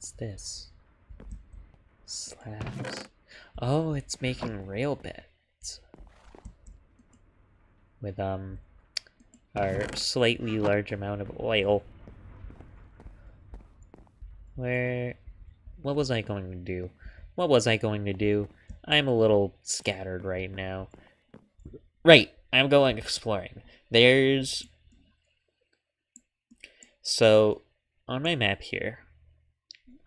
What's this? Slabs. Oh, it's making rail beds. With, our slightly large amount of oil. What was I going to do? What was I going to do? I'm a little scattered right now. Right, I'm going exploring. So, on my map here,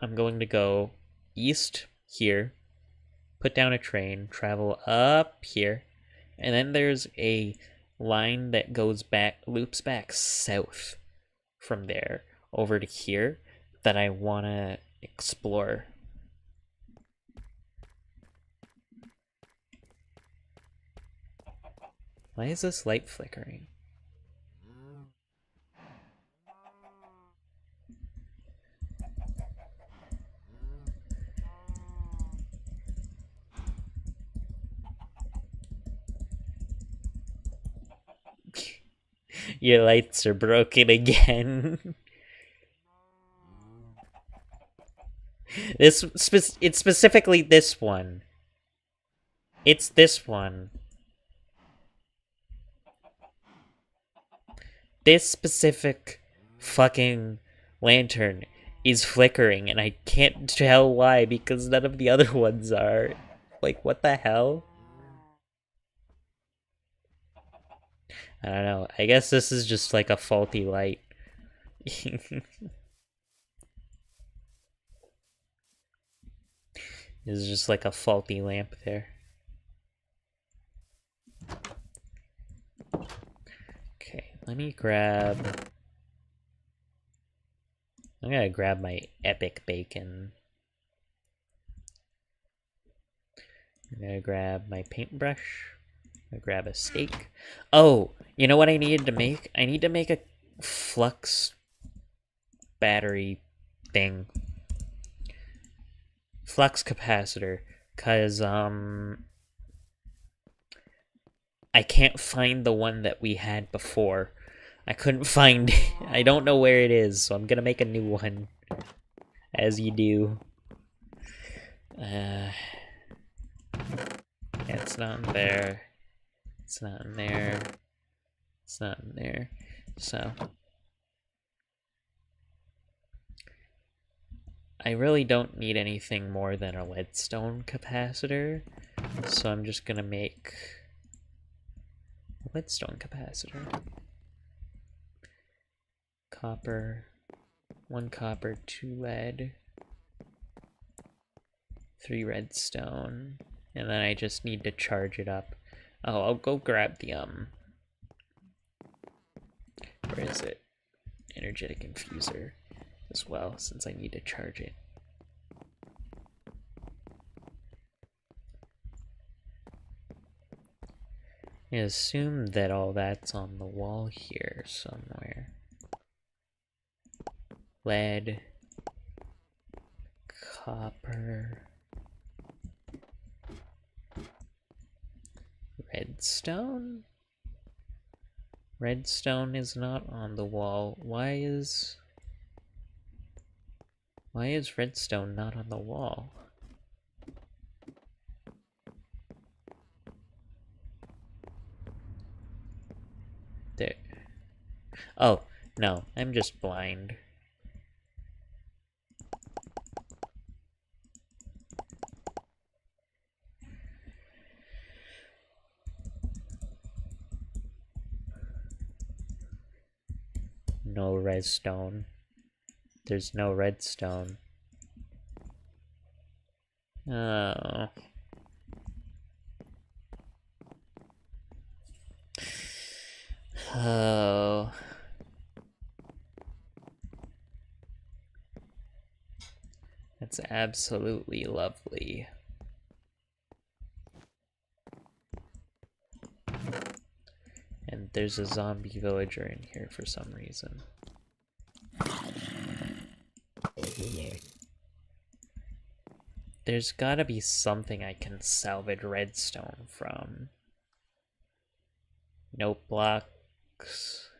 I'm going to go east here, put down a train, travel up here, and then there's a line that loops back south from there over to here that I want to explore. Why is this light flickering? Your lights are broken again. It's specifically this one. It's this one. This specific fucking lantern is flickering, and I can't tell why because none of the other ones are. Like, what the hell? I don't know. I guess this is just like a faulty light. It's just like a faulty lamp there. Okay, let me grab... I'm gonna grab my epic bacon. I'm gonna grab my paintbrush. I'm gonna grab a steak. Oh, you know what I needed to make? I need to make a flux battery thing. Flux capacitor. Cause, I can't find the one that we had before. I couldn't find it. I don't know where it is, so I'm gonna make a new one. As you do. Yeah, it's not in there. It's not in there. It's not in there. So I really don't need anything more than a leadstone capacitor. So I'm just gonna make a leadstone capacitor. Copper. 1 copper, 2 lead. 3 redstone. And then I just need to charge it up. Oh, I'll go grab the, where is it? Energetic infuser as well, since I need to charge it. I assume that all that's on the wall here somewhere. Lead. Copper. Redstone? Redstone is not on the wall. Why is redstone not on the wall? There. Oh, no, I'm just blind. No redstone. There's no redstone. Oh. Oh. That's absolutely lovely. And there's a zombie villager in here for some reason. There's gotta be something I can salvage redstone from. Note blocks.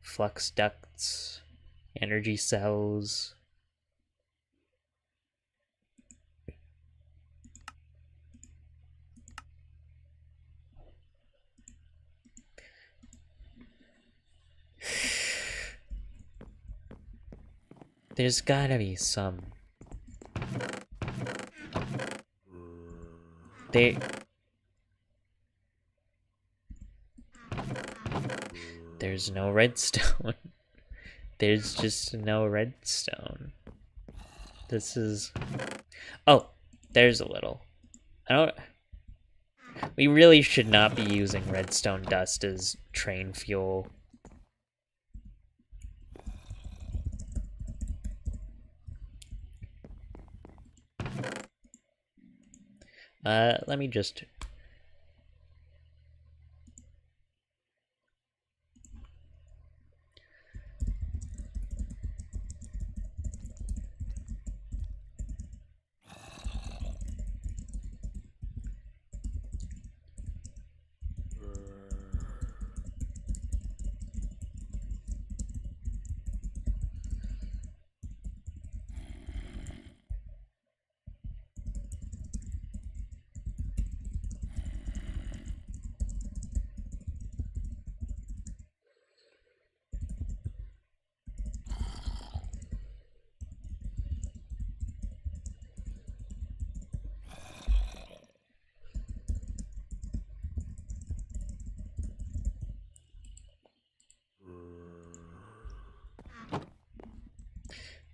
Flux ducts. Energy cells. There's gotta be some. There's no redstone. There's just no redstone. This is... Oh, there's a little. We really should not be using redstone dust as train fuel. Let me just...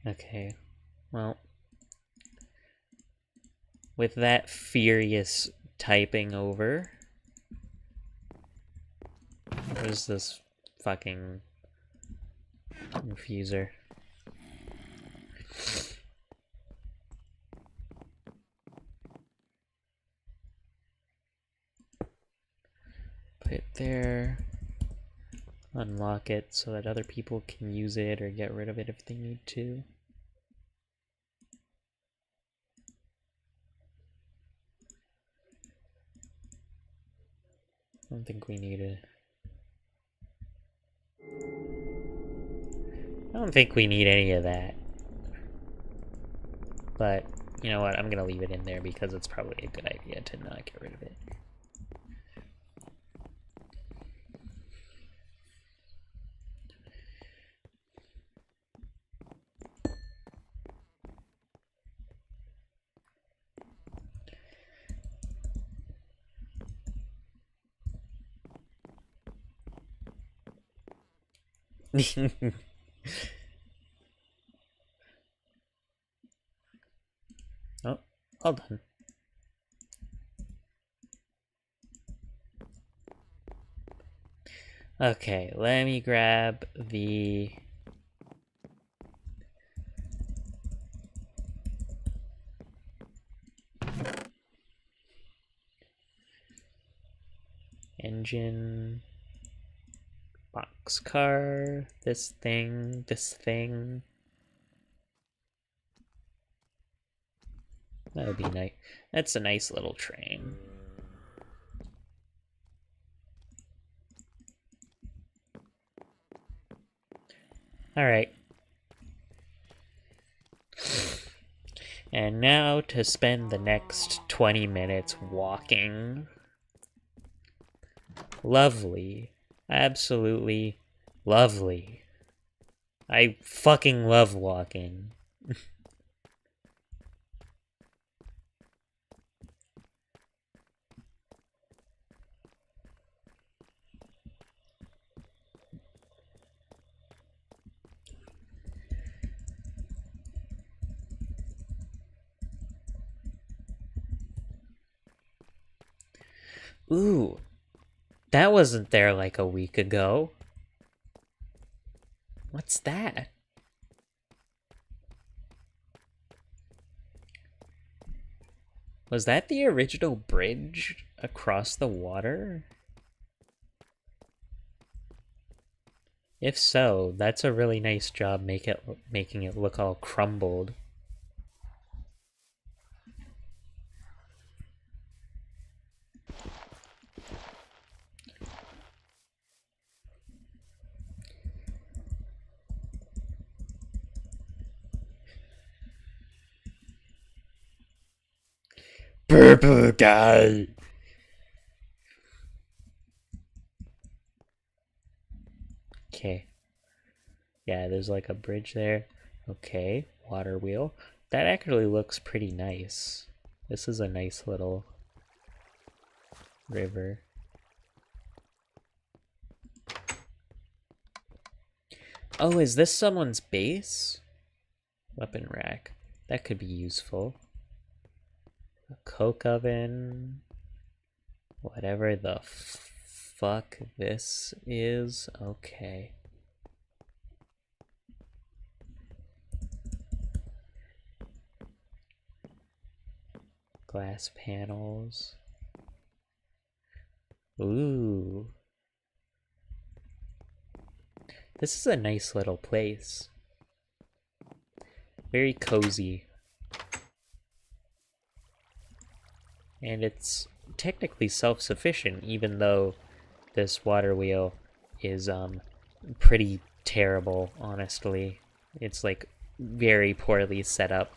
Okay, well, with that furious typing over, where's this fucking infuser? Put it there. Unlock it so that other people can use it or get rid of it if they need to. I don't think we need it. I don't think we need any of that. But, you know what, I'm gonna leave it in there because it's probably a good idea to not get rid of it. Oh, all done. Okay, let me grab the... engine... boxcar... this thing... That would be nice. That's a nice little train. Alright. And now to spend the next 20 minutes walking. Lovely. Absolutely lovely. I fucking love walking. Ooh, that wasn't there like a week ago. What's that? Was that the original bridge across the water? If so, that's a really nice job making it look all crumbled. Purple guy. Okay. Yeah, there's like a bridge there. Okay, water wheel. That actually looks pretty nice. This is a nice little river. Oh, is this someone's base? Weapon rack. That could be useful. A coke oven. Whatever the fuck this is. Okay. Glass panels. Ooh. This is a nice little place. Very cozy. And it's technically self-sufficient, even though this water wheel is pretty terrible, honestly. It's like very poorly set up.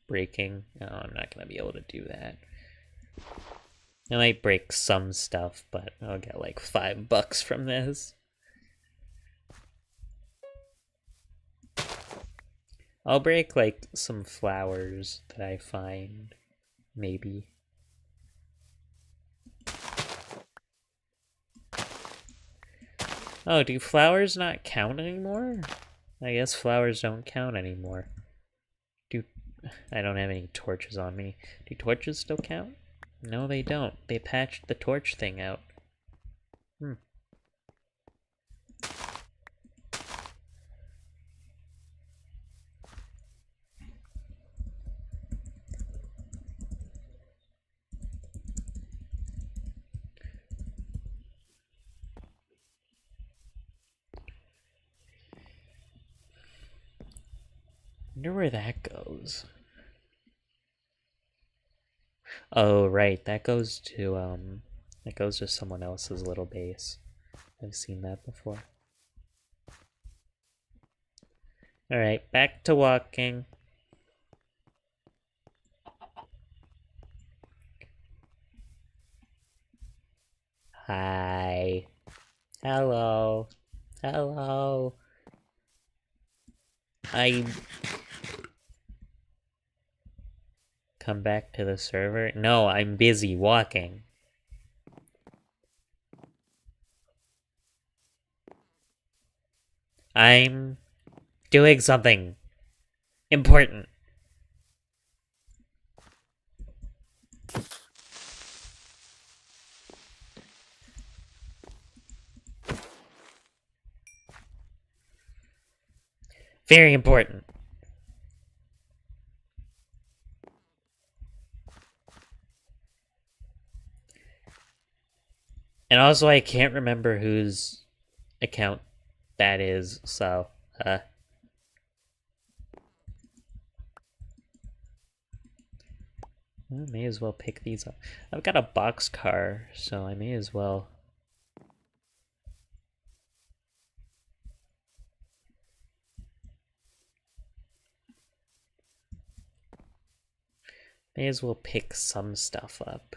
Breaking. Oh, I'm not gonna be able to do that. I might break some stuff, but I'll get like $5 from this. I'll break like some flowers that I find, maybe. Oh, do flowers not count anymore? I guess flowers don't count anymore. I don't have any torches on me. Do torches still count? No, they don't. They patched the torch thing out. Wonder where that goes. Oh, right. That goes to someone else's little base. I've seen that before. Alright, back to walking. Hi. Hello. Hello. Come back to the server? No, I'm busy walking. I'm doing something important. Very important. And also, I can't remember whose account that is, so, I may as well pick these up. I've got a boxcar, so I may as well. May as well pick some stuff up.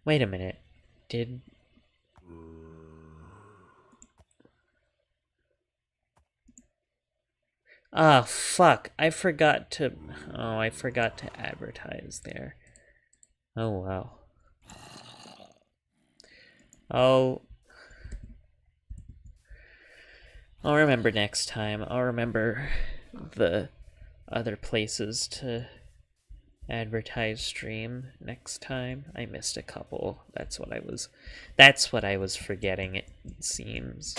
Wait a minute. Did... Ah, fuck. I forgot to... Oh, I forgot to advertise there. Oh, wow. Oh... I'll remember next time. I'll remember the other places to advertise stream next time. I missed a couple. That's what I was forgetting, it seems.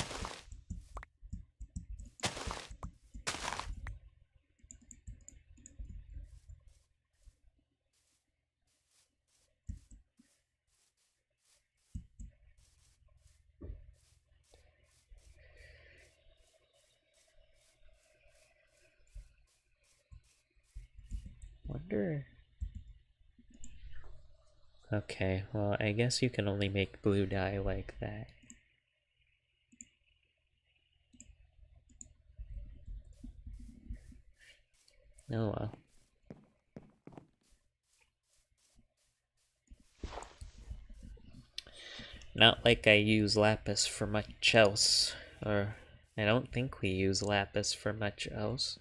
Wonder... Okay, well, I guess you can only make blue dye like that. Oh well. Not like I use lapis for much else. Or, I don't think we use lapis for much else.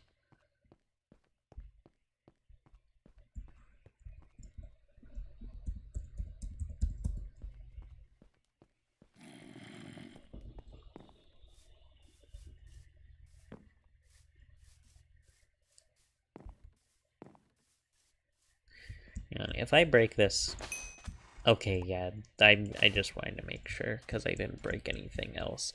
If I break this... Okay, yeah, I just wanted to make sure, because I didn't break anything else.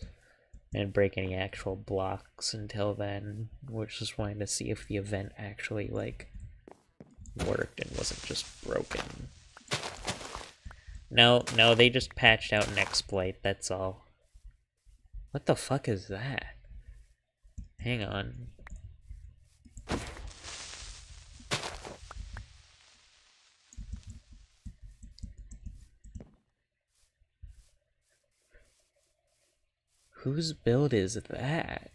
I didn't break any actual blocks until then. We're just wanting to see if the event actually, like, worked and wasn't just broken. No, they just patched out an exploit, that's all. What the fuck is that? Hang on. Whose build is that?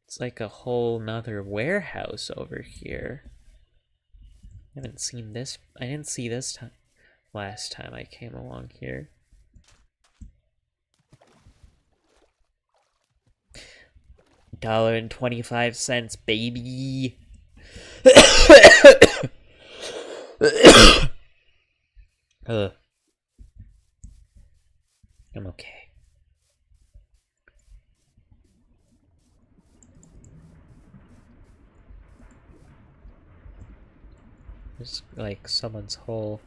It's like a whole nother warehouse over here. I haven't seen this. I didn't see this time. Last time I came along here. $1.25, baby. I'm okay. There's like someone's whole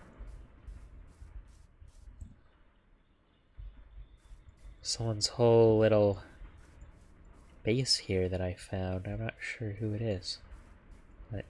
little base here that I found. I'm not sure who it is, but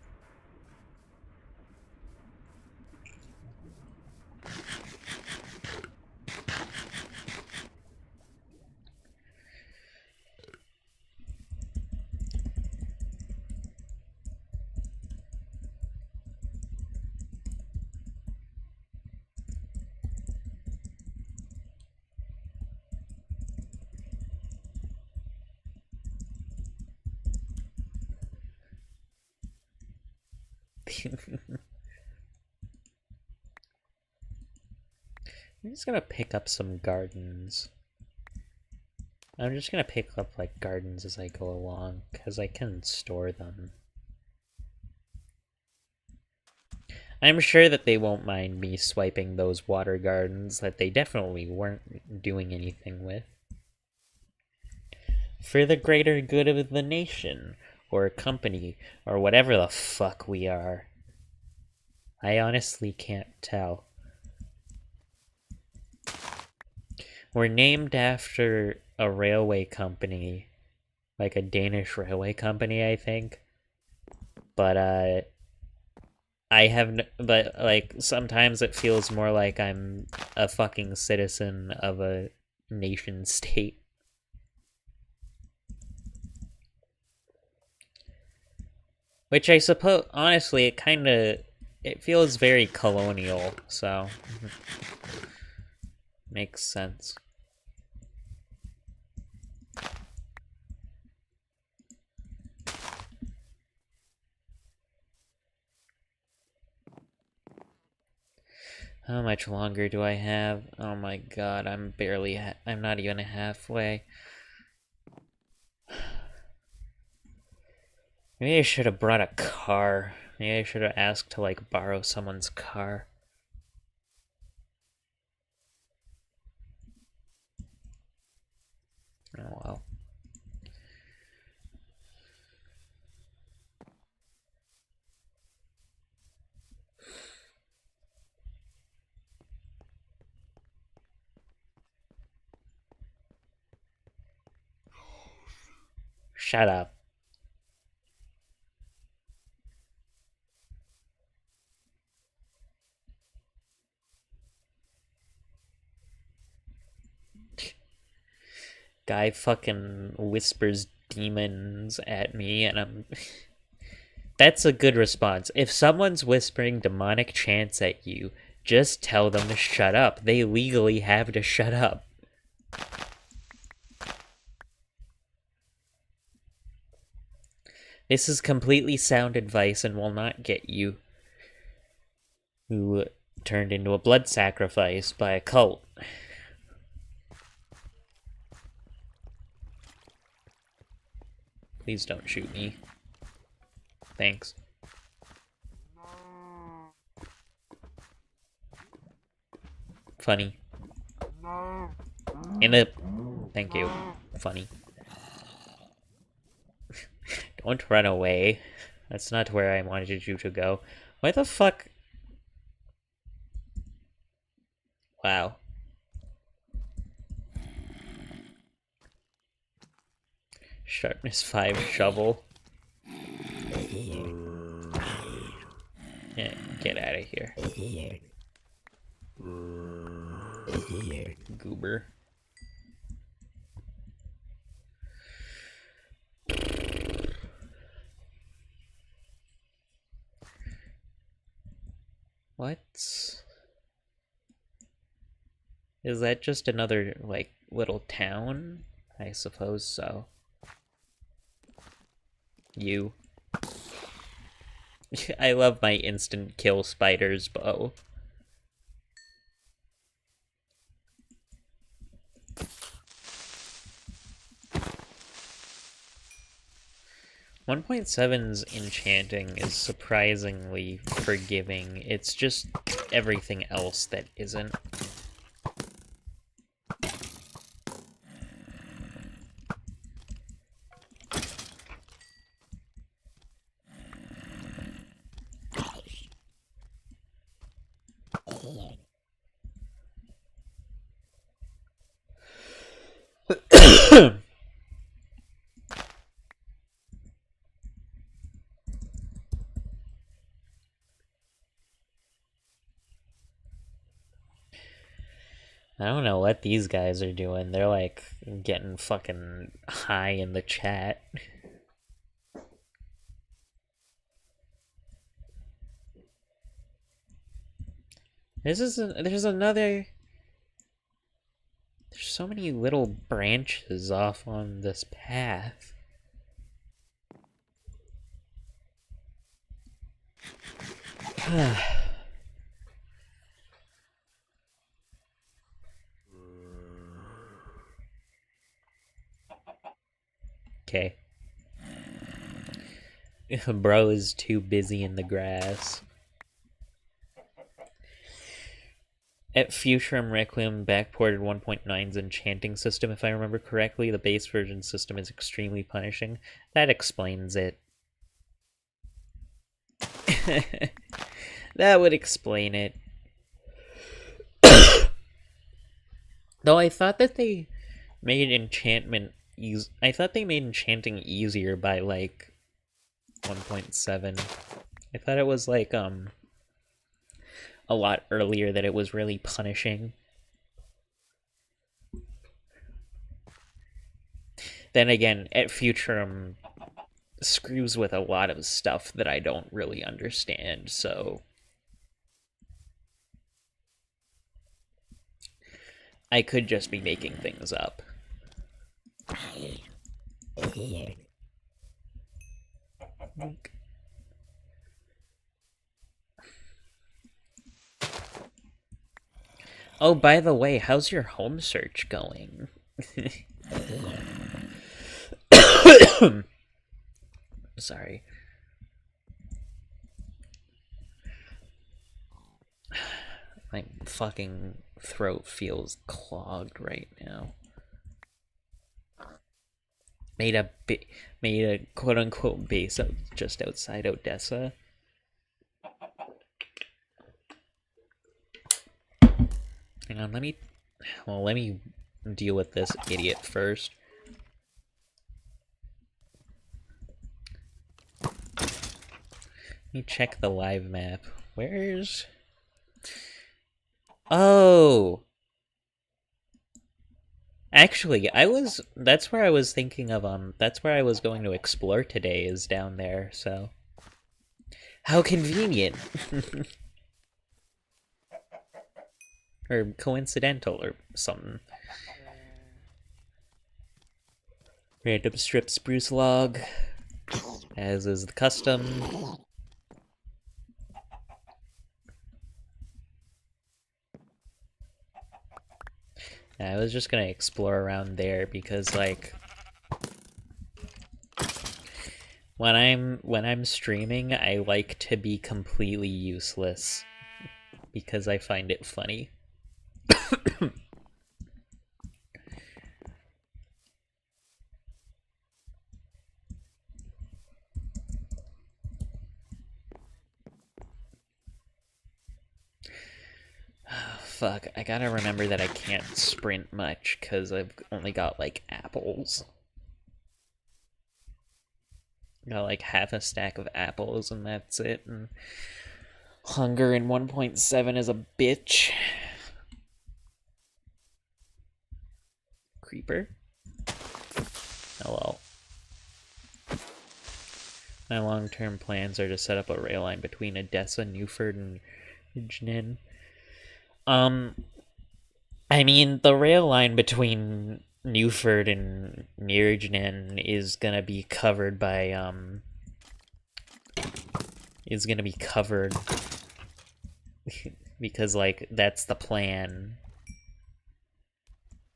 I'm just gonna pick up some gardens. I'm just gonna pick up like gardens as I go along, because I can store them. I'm sure that they won't mind me swiping those water gardens that they definitely weren't doing anything with. For the greater good of the nation, or company, or whatever the fuck we are. I honestly can't tell. We're named after a railway company, like a Danish railway company, I think. But, but, like, sometimes it feels more like I'm a fucking citizen of a nation state. Which I suppose, honestly, it feels very colonial, so... Makes sense. How much longer do I have? Oh my god, I'm not even halfway. Maybe I should have brought a car. Maybe I should have asked to, like, borrow someone's car. Oh well. Shut up. Guy fucking whispers demons at me and I'm... That's a good response. If someone's whispering demonic chants at you, just tell them to shut up. They legally have to shut up. This is completely sound advice and will not get you who turned into a blood sacrifice by a cult. Please don't shoot me. Thanks. Funny. Thank you. Funny. Don't run away. That's not where I wanted you to go. Why the fuck? Wow. Sharpness 5 shovel. Yeah, get out of here. Goober. What? Is that just another, like, little town? I suppose so. You. I love my instant kill spiders bow. .7's enchanting is surprisingly forgiving. It's just everything else that isn't. I don't know what these guys are doing. They're like getting fucking high in the chat. There's another. There's so many little branches off on this path. Okay. Bro is too busy in the grass. At Futurum Requiem backported 1.9's enchanting system, if I remember correctly. The base version system is extremely punishing. That explains it. That would explain it. Though I thought that they made enchantment I thought they made enchanting easier by like 1.7. I thought it was like a lot earlier that it was really punishing. Then again, at Futurum screws with a lot of stuff that I don't really understand, so I could just be making things up. Oh, by the way, how's your home search going? Sorry. My fucking throat feels clogged right now. Made a quote-unquote base out just outside Odessa. Hang on, let me deal with this idiot first. Let me check the live map. Where's... Oh! Actually, that's where I was thinking of, that's where I was going to explore today, is down there, so. How convenient! Or coincidental, or something. Random strip spruce log. as is the custom. I was just gonna explore around there because, like, when I'm streaming, I like to be completely useless because I find it funny. Fuck, I gotta remember that I can't sprint much because I've only got, like, apples. Got, like, half a stack of apples and that's it, and hunger in 1.7 is a bitch. Creeper? Hello. My long-term plans are to set up a rail line between Odessa, Newford, and Jnin. I mean, the rail line between Newford and Nirjnen is gonna be covered by, is gonna be covered because, like, that's the plan.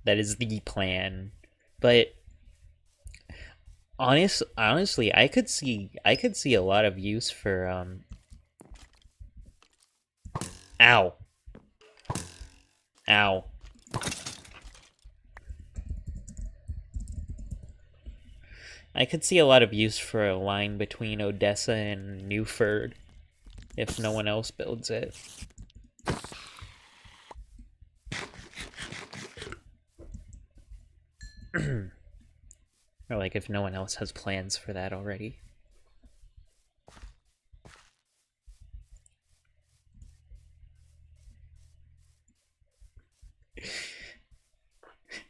That is the plan. But honestly, I could see a lot of use for, ow. Ow. I could see a lot of use for a line between Odessa and Newford if no one else builds it. Or, like, if no one else has plans for that already.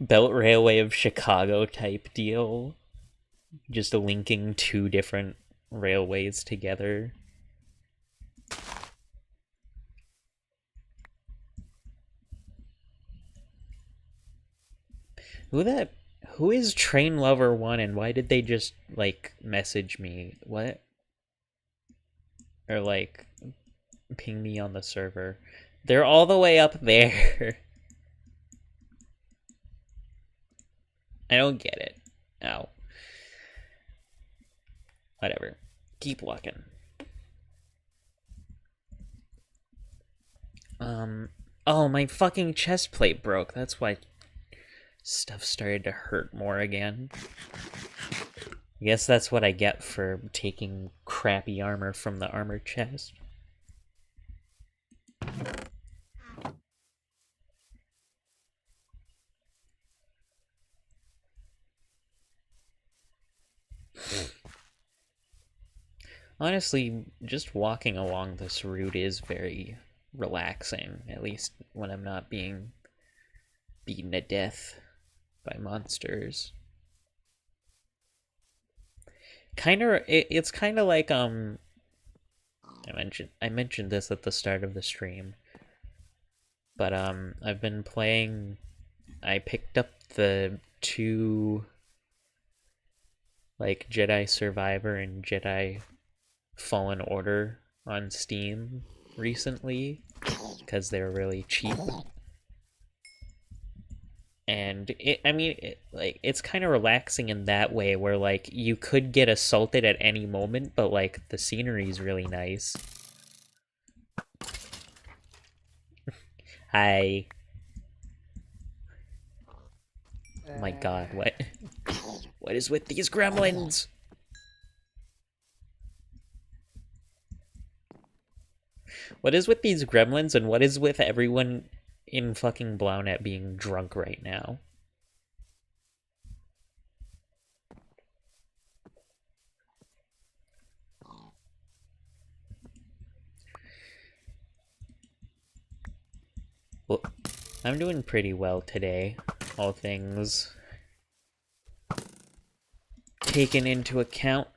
Belt Railway of Chicago type deal. Just linking two different railways together. Who is Train Lover 1 and why did they just, like, message me? What? Or, like, ping me on the server. They're all the way up there. I don't get it. Ow. Whatever. Keep walking. Oh, my fucking chest plate broke. That's why stuff started to hurt more again. I guess that's what I get for taking crappy armor from the armor chest. Honestly, just walking along this route is very relaxing, at least when I'm not being beaten to death by monsters. It's kind of like, I mentioned this at the start of the stream, but I've been playing. I picked up the two, like, Jedi Survivor and Jedi Fallen Order on Steam recently because they're really cheap. And it's kind of relaxing in that way where, like, you could get assaulted at any moment, but, like, the scenery is really nice. Hi. Oh my god, what is with these gremlins? What is with these gremlins and what is with everyone in fucking Blownet being drunk right now? Well, I'm doing pretty well today, all things taken into account.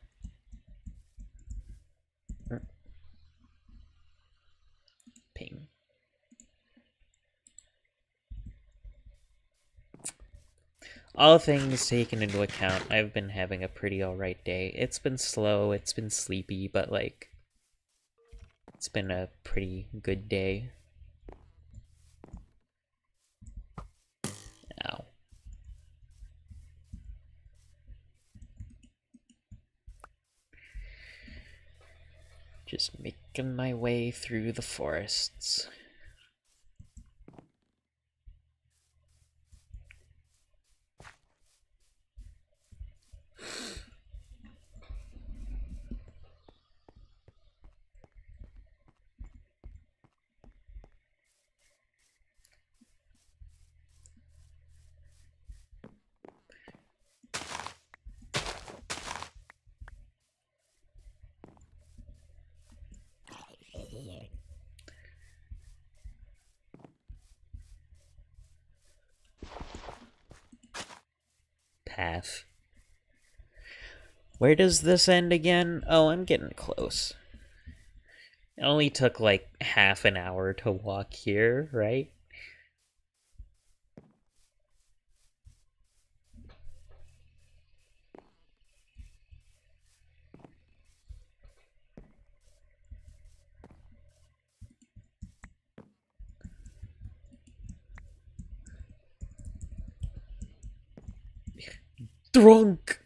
Ping. All things taken into account, I've been having a pretty alright day. It's been slow, it's been sleepy, but like, it's been a pretty good day. Ow. Just making my way through the forests. Path. Where does this end again? Oh, I'm getting close. It only took like half an hour to walk here, right? Drunk!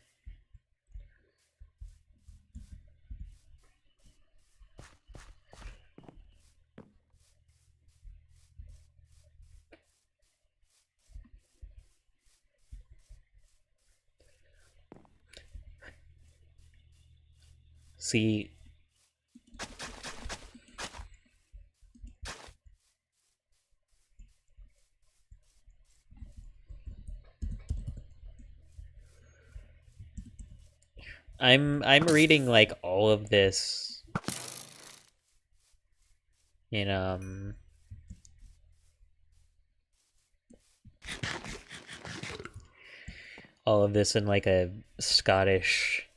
See, I'm reading like all of this in all of this in like a Scottish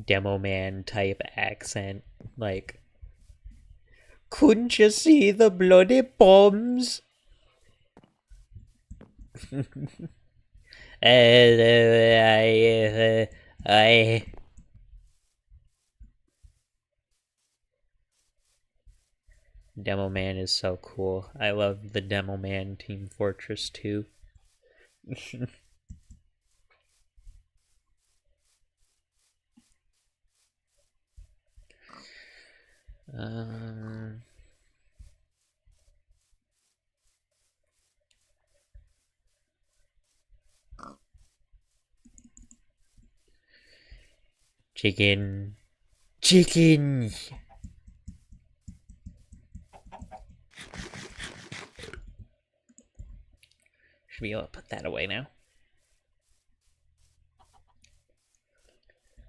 demo man type accent, like, couldn't you see the bloody bombs? I Demo Man is so cool. I love the Demo Man Team Fortress 2. Chicken. Chicken! Should be able to put that away now.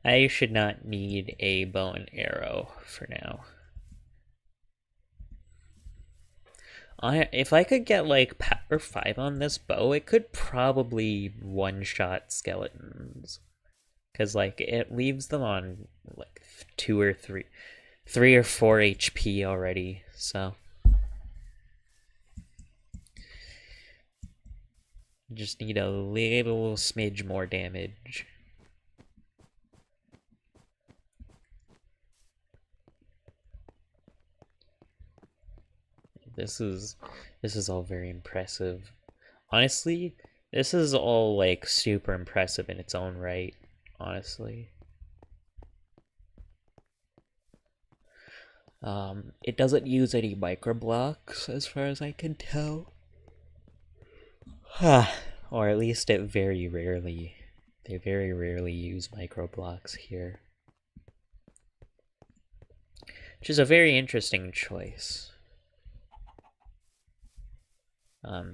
I should not need a bow and arrow for now. If I could get like power 5 on this bow, it could probably one-shot skeletons. Because like it leaves them on like 2 or 3 or 4 HP already, so just need a little smidge more damage. This is all very impressive. Honestly, this is all like super impressive in its own right, honestly. It doesn't use any micro blocks as far as I can tell. Or at least they very rarely use micro blocks here. Which is a very interesting choice.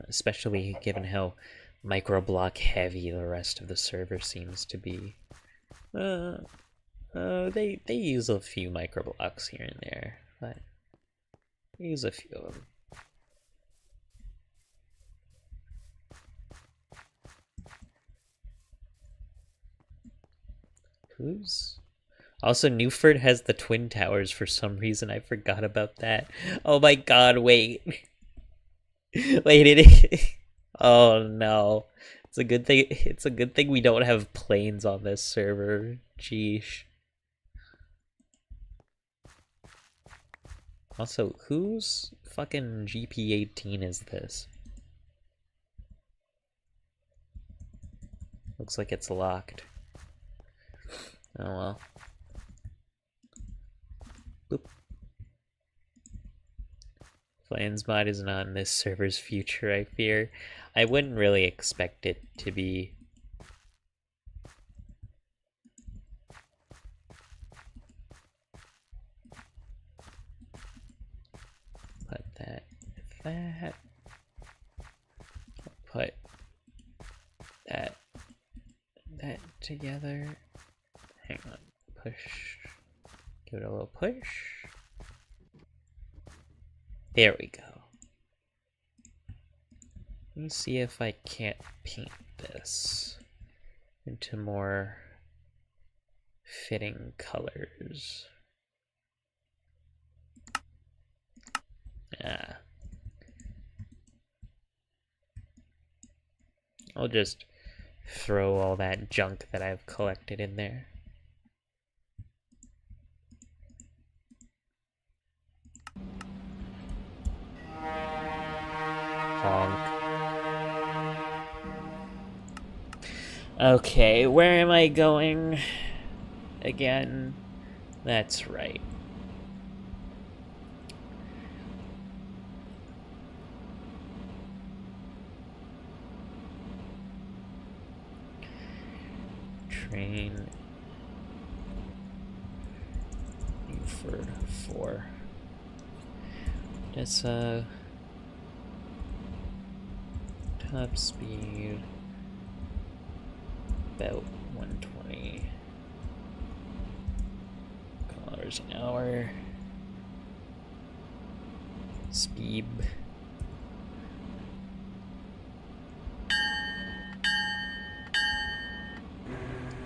Especially given how microblock heavy the rest of the server seems to be. They use a few microblocks here and there, but they use a few of them. Who's? Also, Newford has the Twin Towers for some reason. I forgot about that. Oh my god, wait. Wait, oh no. It's a good thing. It's a good thing we don't have planes on this server. Jeesh. Also, whose fucking GP18 is this? Looks like it's locked. Oh well. Boop. Planes mod is not in this server's future, I fear. I wouldn't really expect it to be. Put that with that. Put that together. Hang on. Push. Give it a little push. There we go. Let me see if I can't paint this into more fitting colors. Ah. I'll just throw all that junk that I've collected in there. Honk. Okay, where am I going again? That's right. Train Buford 4. That's top speed about 120 kilometers an hour. Speed.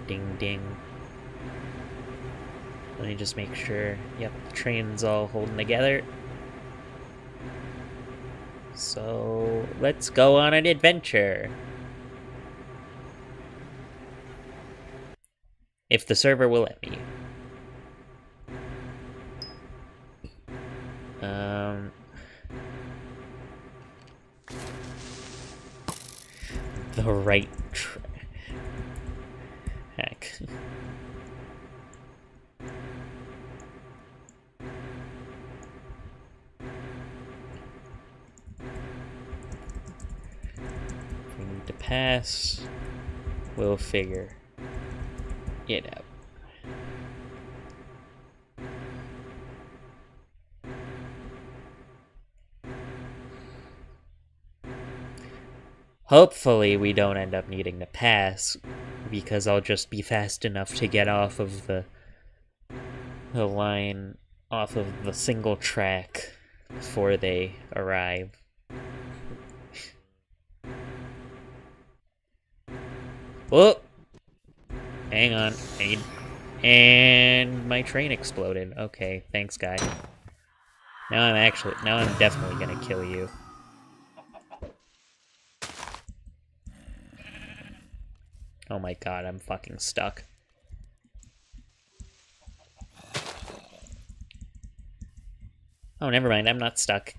Ding ding. Let me just make sure. Yep, the train's all holding together. So let's go on an adventure. If the server will let me. The right track. Heck. We need to pass. We'll figure it out. Hopefully we don't end up needing to pass, because I'll just be fast enough to get off of the line, off of the single track before they arrive. Whoop! Hang on. And my train exploded. Okay, thanks, guy. Now I'm definitely gonna kill you. Oh my god, I'm fucking stuck. Oh, never mind, I'm not stuck.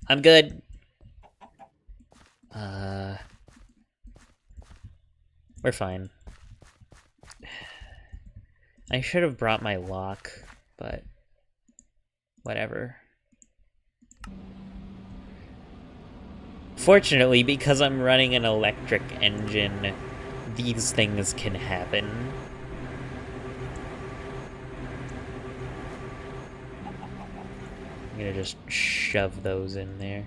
I'm good. We're fine. I should have brought my lock, but whatever. Fortunately, because I'm running an electric engine, these things can happen. I'm gonna just shove those in there.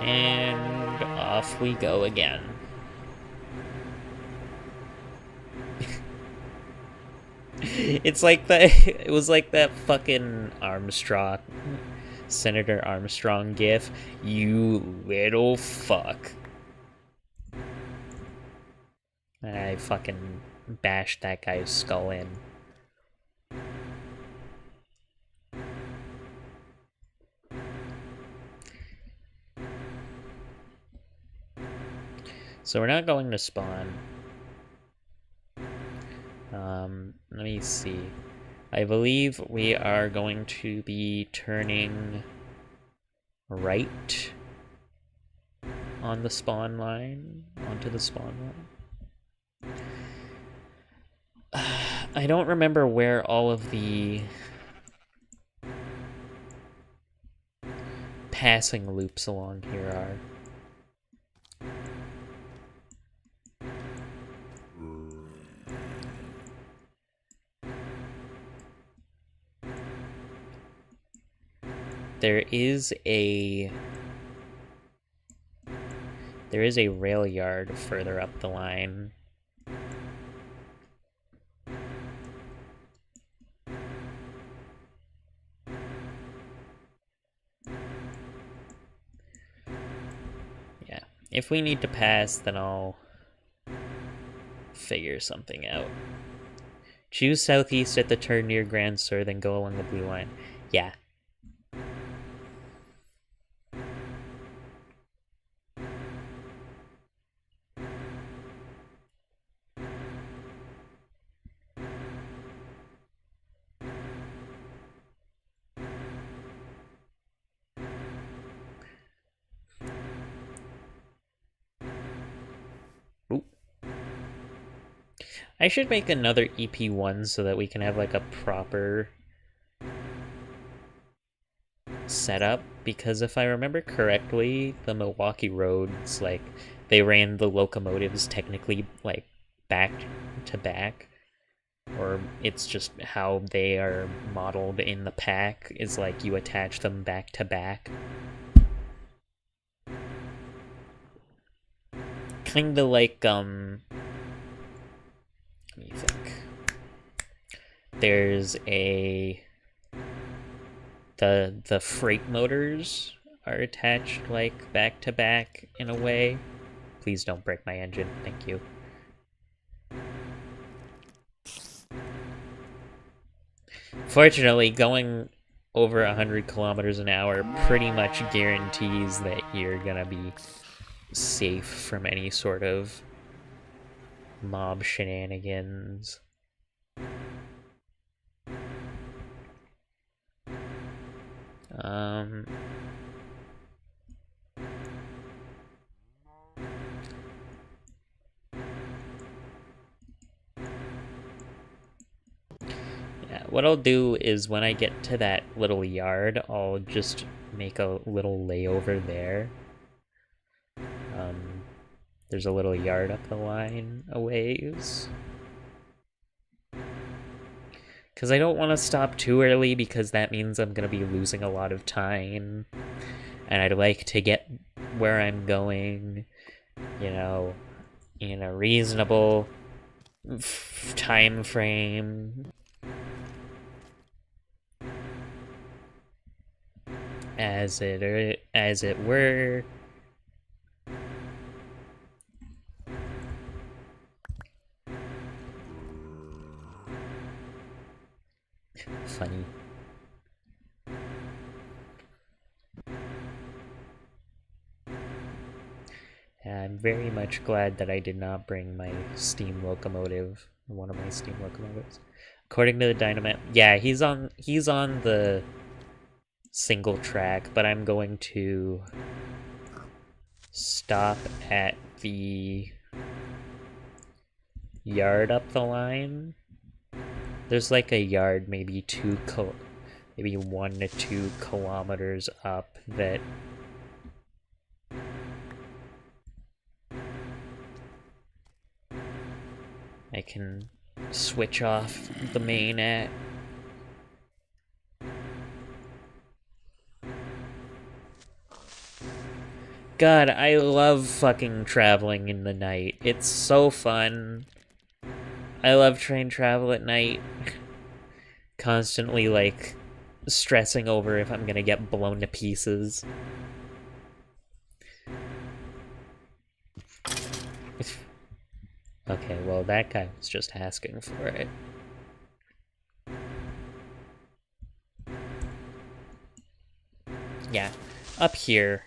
And off we go again. It's like it was like that fucking Armstrong, Senator Armstrong gif. You little fuck. And I fucking bashed that guy's skull in. So we're not going to spawn. Let me see. I believe we are going to be turning right on the spawn line, onto the spawn line. I don't remember where all of the passing loops along here are. There is a rail yard further up the line. Yeah, if we need to pass, then I'll figure something out. Choose southeast at the turn near Grand Sur, then go along the blue line. Yeah. Ooh. I should make another EP1 so that we can have like a proper setup, because if I remember correctly, the Milwaukee roads, like, they ran the locomotives technically like back to back, or it's just how they are modeled in the pack is like you attach them back to back. Kind of like let me think. There's the freight motors are attached like back to back in a way. Please don't break my engine, thank you. Fortunately, going over 100 kilometers an hour pretty much guarantees that you're gonna be safe from any sort of mob shenanigans. Yeah, what I'll do is when I get to that little yard, I'll just make a little layover there. There's a little yard up the line a ways. Because I don't want to stop too early, because that means I'm going to be losing a lot of time. And I'd like to get where I'm going, you know, in a reasonable time frame. As it were. Funny. I'm very much glad that I did not bring my steam locomotive, one of my steam locomotives. According to the Dynamap, yeah, he's on the single track, but I'm going to stop at the yard up the line. There's like a yard maybe maybe 1 to 2 kilometers up that I can switch off the main at. God, I love fucking traveling in the night. It's so fun. I love train travel at night. Constantly, like, stressing over if I'm gonna get blown to pieces. Okay, well, that guy was just asking for it. Yeah, up here.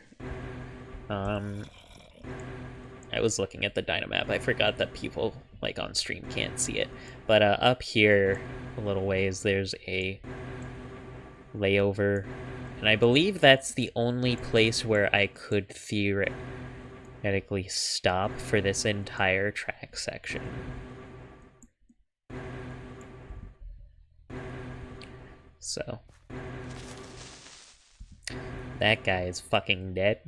I I was looking at the Dynamap. I forgot that people, like, on stream can't see it. But up here, a little ways, there's a layover. And I believe that's the only place where I could theoretically stop for this entire track section. So. That guy is fucking dead.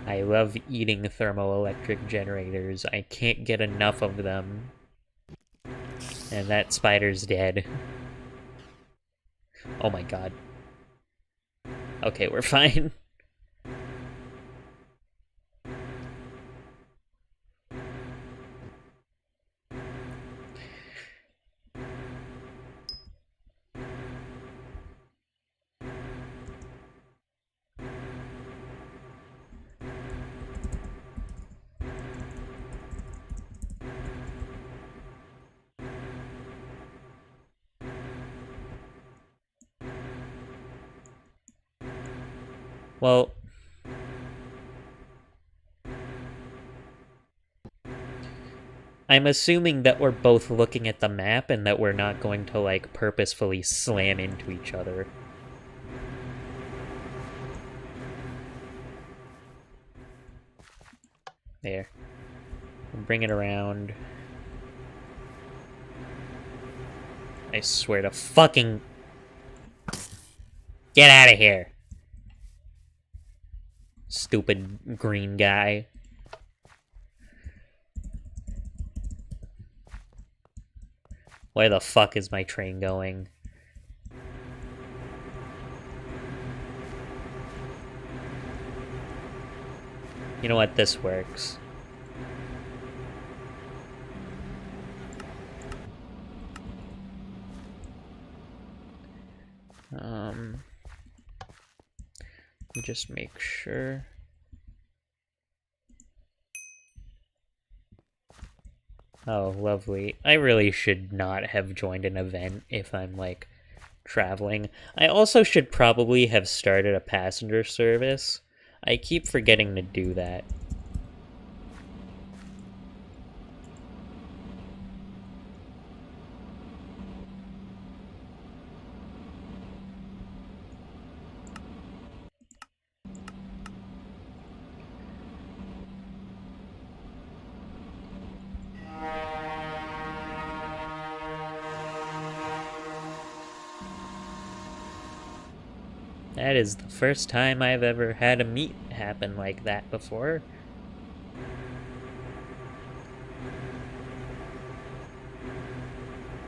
I love eating thermoelectric generators. I can't get enough of them. And that spider's dead. Oh my god. Okay, we're fine. Well, I'm assuming that we're both looking at the map and that we're not going to, like, purposefully slam into each other. There. Bring it around. I swear to fucking... Get out of here! Stupid green guy. Where the fuck is my train going? You know what? This works. Let me just make sure. Oh, lovely. I really should not have joined an event if I'm, like, traveling. I also should probably have started a passenger service. I keep forgetting to do that. That is the first time I've ever had a meet happen like that before.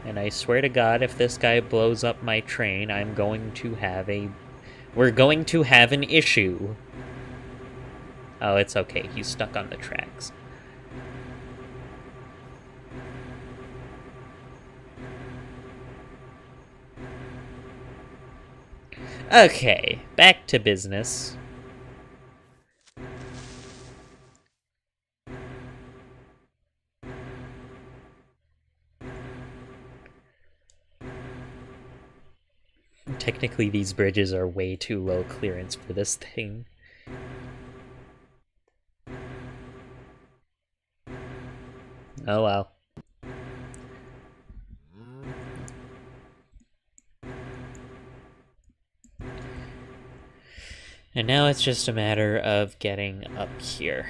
And I swear to God, if this guy blows up my train, I'm going to have a... We're going to have an issue. Oh, it's okay. He's stuck on the tracks. Okay, back to business. Technically, these bridges are way too low clearance for this thing. Oh well. And now it's just a matter of getting up here.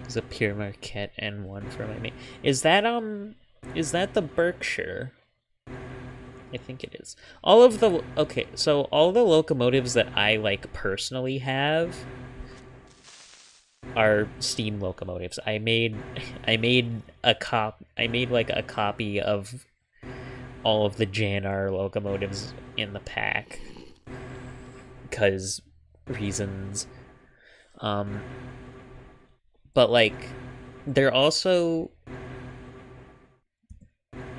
There's a Pure Marquette and one for my mate. Is that the Berkshire? I think it is. All of the... Okay, so all the locomotives that I, like, personally have are steam locomotives. I made like a copy of all of the JNR locomotives in the pack because reasons. But like, they're also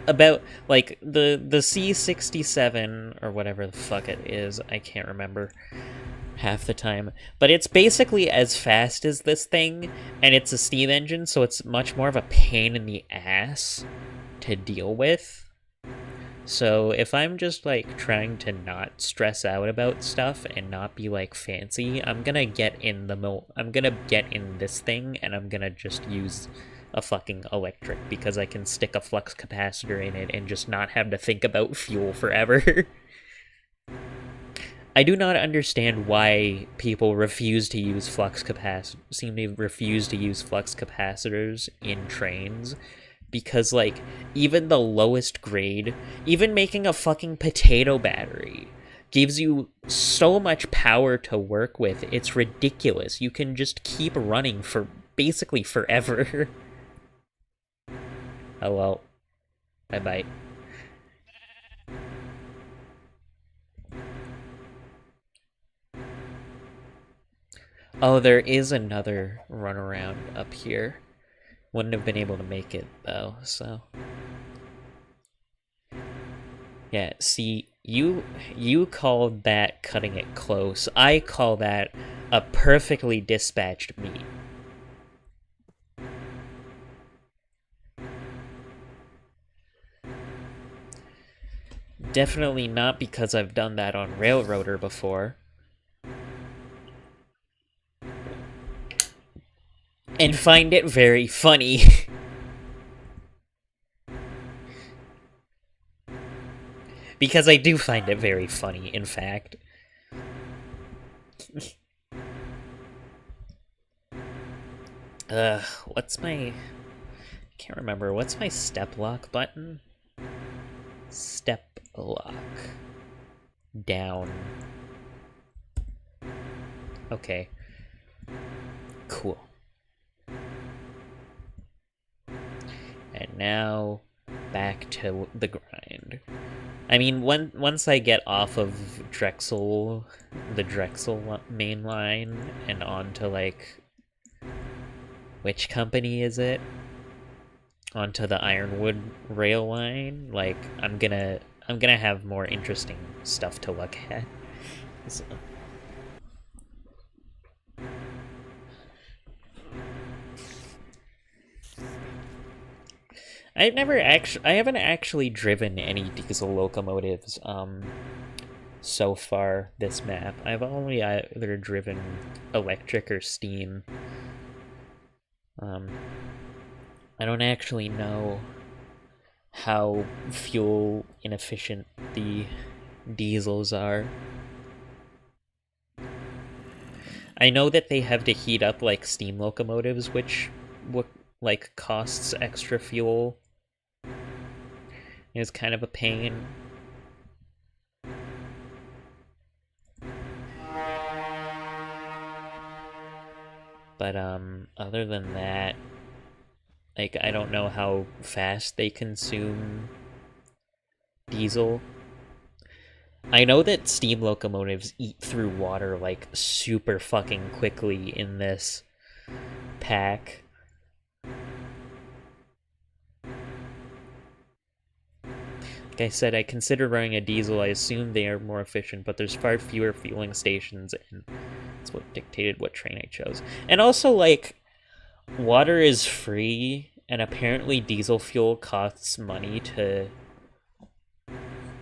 about like the C67 or whatever the fuck it is. I can't remember half the time, but it's basically as fast as this thing, and it's a steam engine, so it's much more of a pain in the ass to deal with. So if I'm just like trying to not stress out about stuff and not be like fancy, I'm gonna get in this thing, and I'm gonna just use a fucking electric because I can stick a flux capacitor in it and just not have to think about fuel forever. I do not understand why people seem to refuse to use flux capacitors in trains, because like even the lowest grade, even making a fucking potato battery gives you so much power to work with. It's ridiculous. You can just keep running for basically forever. Oh well. Bye-bye. Oh, there is another runaround up here. Wouldn't have been able to make it, though, so... Yeah, see, you called that cutting it close. I call that a perfectly dispatched meat. Definitely not because I've done that on Railroader before. And find it very funny. Because I do find it very funny, in fact. What's my... Can't remember. What's my step lock button? Step lock. Down. Okay. Cool. And now, back to the grind. I mean, once I get off of the Drexel main line, and onto, like... Which company is it? Onto the Ironwood rail line, like, I'm gonna have more interesting stuff to look at. So. I haven't actually driven any diesel locomotives so far this map. I've only either driven electric or steam. I don't actually know how fuel inefficient the diesels are. I know that they have to heat up like steam locomotives, which like costs extra fuel. It's kind of a pain. But other than that, like, I don't know how fast they consume diesel. I know that steam locomotives eat through water, like, super fucking quickly in this pack. Like I said, I considered running a diesel. I assume they are more efficient, but there's far fewer fueling stations, and that's what dictated what train I chose. And also, like, water is free, and apparently diesel fuel costs money to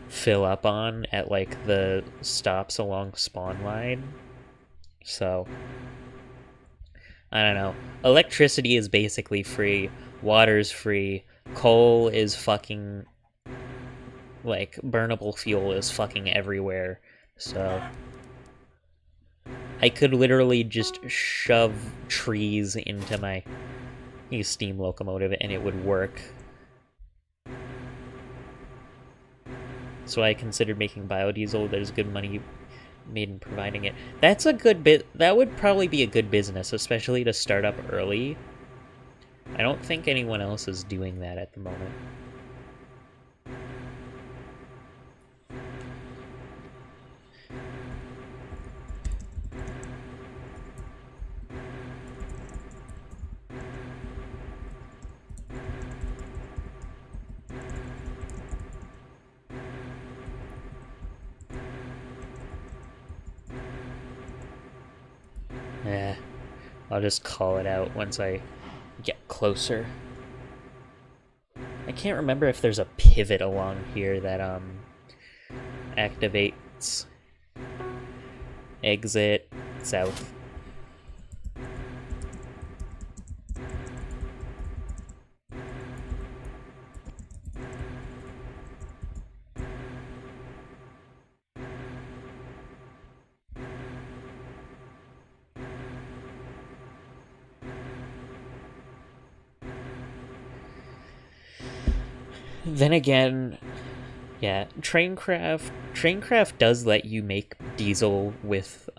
fill up on at, like, the stops along spawn line. So, I don't know. Electricity is basically free. Water's free. Coal is fucking... like, burnable fuel is fucking everywhere. So... I could literally just shove trees into my steam locomotive and it would work. So I considered making biodiesel. There's good money made in providing it. That's a good bit. That would probably be a good business, especially to start up early. I don't think anyone else is doing that at the moment. Yeah, I'll just call it out once I get closer. I can't remember if there's a pivot along here that activates exit south. Then again, yeah, Traincraft does let you make diesel with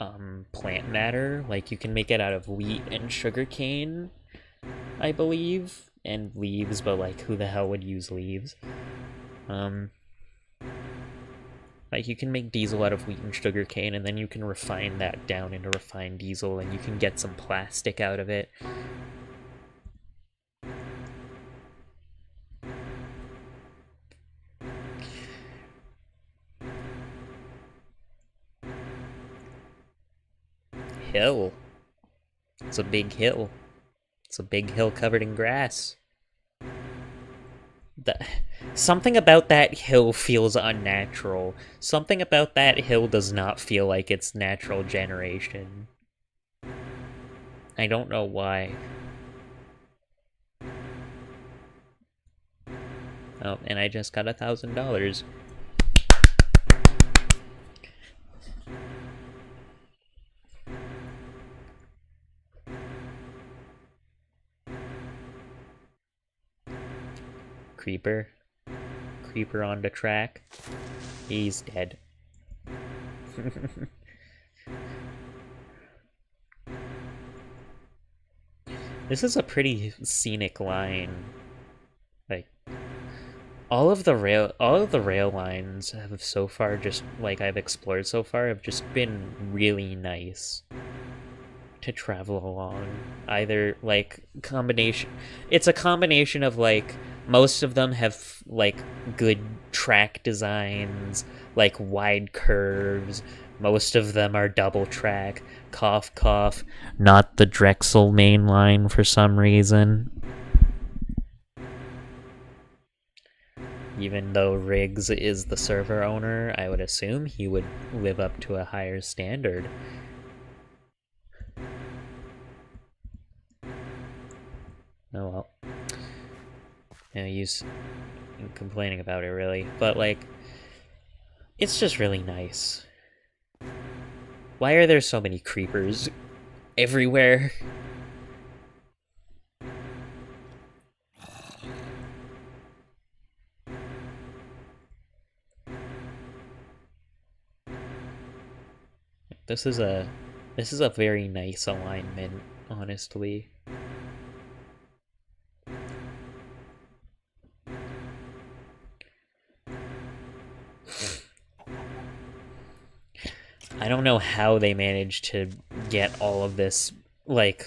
plant matter. Like you can make it out of wheat and sugarcane, I believe, and leaves. But like, who the hell would use leaves? Like you can make diesel out of wheat and sugarcane, and then you can refine that down into refined diesel, and you can get some plastic out of it. Hill. It's a big hill. It's a big hill covered in grass. Something about that hill feels unnatural. Something about that hill does not feel like it's natural generation. I don't know why. Oh, and I just got $1,000. Creeper. Creeper on the track. He's dead. This is a pretty scenic line. Like all of the rail lines have so far just like I've explored so far have just been really nice to travel along. Either like combination, it's a combination of like most of them have like good track designs, like wide curves. Most of them are double track. Cough cough, not the Drexel main line for some reason. Even though Riggs is the server owner, I would assume he would live up to a higher standard. Oh well. No use complaining about it, really. But, like, it's just really nice. Why are there so many creepers everywhere? This is a very nice alignment, honestly. I don't know how they managed to get all of this, like,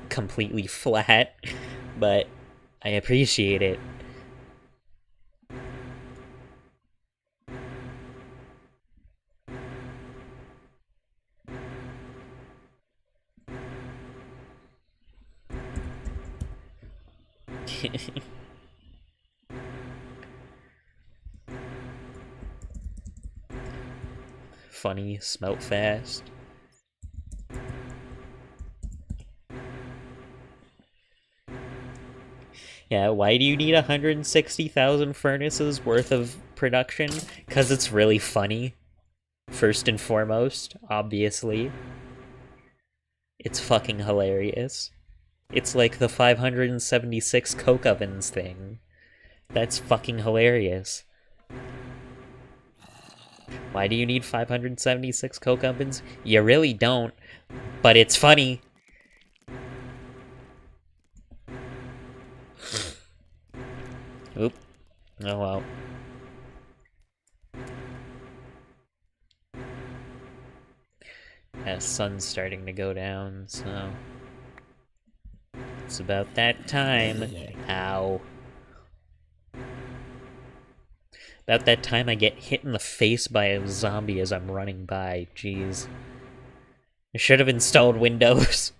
completely flat, but I appreciate it. Funny, smelt fast. Yeah, why do you need 160,000 furnaces worth of production? Because it's really funny. First and foremost, obviously. It's fucking hilarious. It's like the 576 coke ovens thing. That's fucking hilarious. Why do you need 576 coke ovens? You really don't, but it's funny. Oop. Oh well. The sun's starting to go down, so it's about that time. Ow. About that time I get hit in the face by a zombie as I'm running by. Jeez. I should have installed Windows.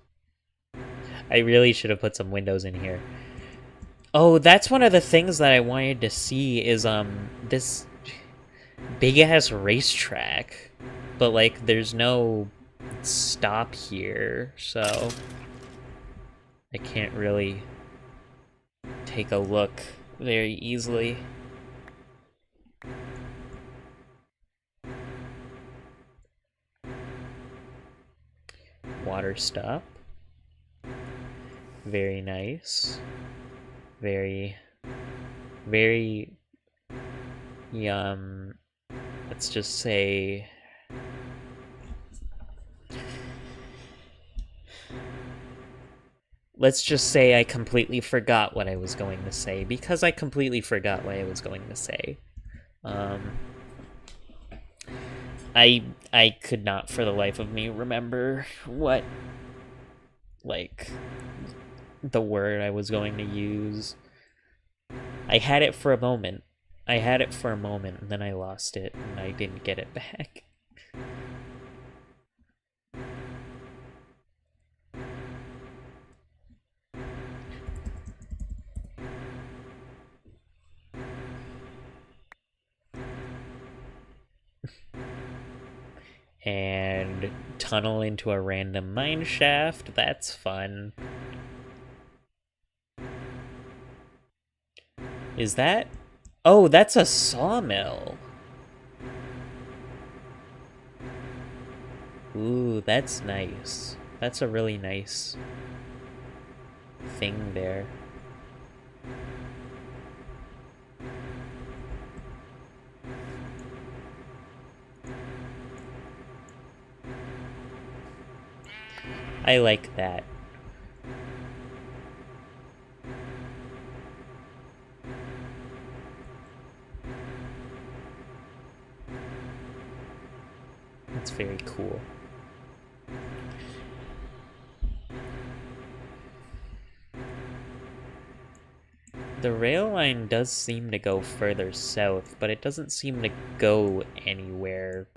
I really should have put some windows in here. Oh, that's one of the things that I wanted to see is this big ass racetrack. But like there's no stop here, so I can't really take a look very easily. Water stop. Very nice. Very, very, let's just say, I completely forgot what I was going to say, because I completely forgot what I was going to say. I could not for the life of me remember what, like, the word I was going to use. I had it for a moment. And then I lost it, and I didn't get it back. And tunnel into a random mine shaft. That's fun. Is that? Oh, that's a sawmill. Ooh, that's nice. That's a really nice thing there. I like that. That's very cool. The rail line does seem to go further south, but it doesn't seem to go anywhere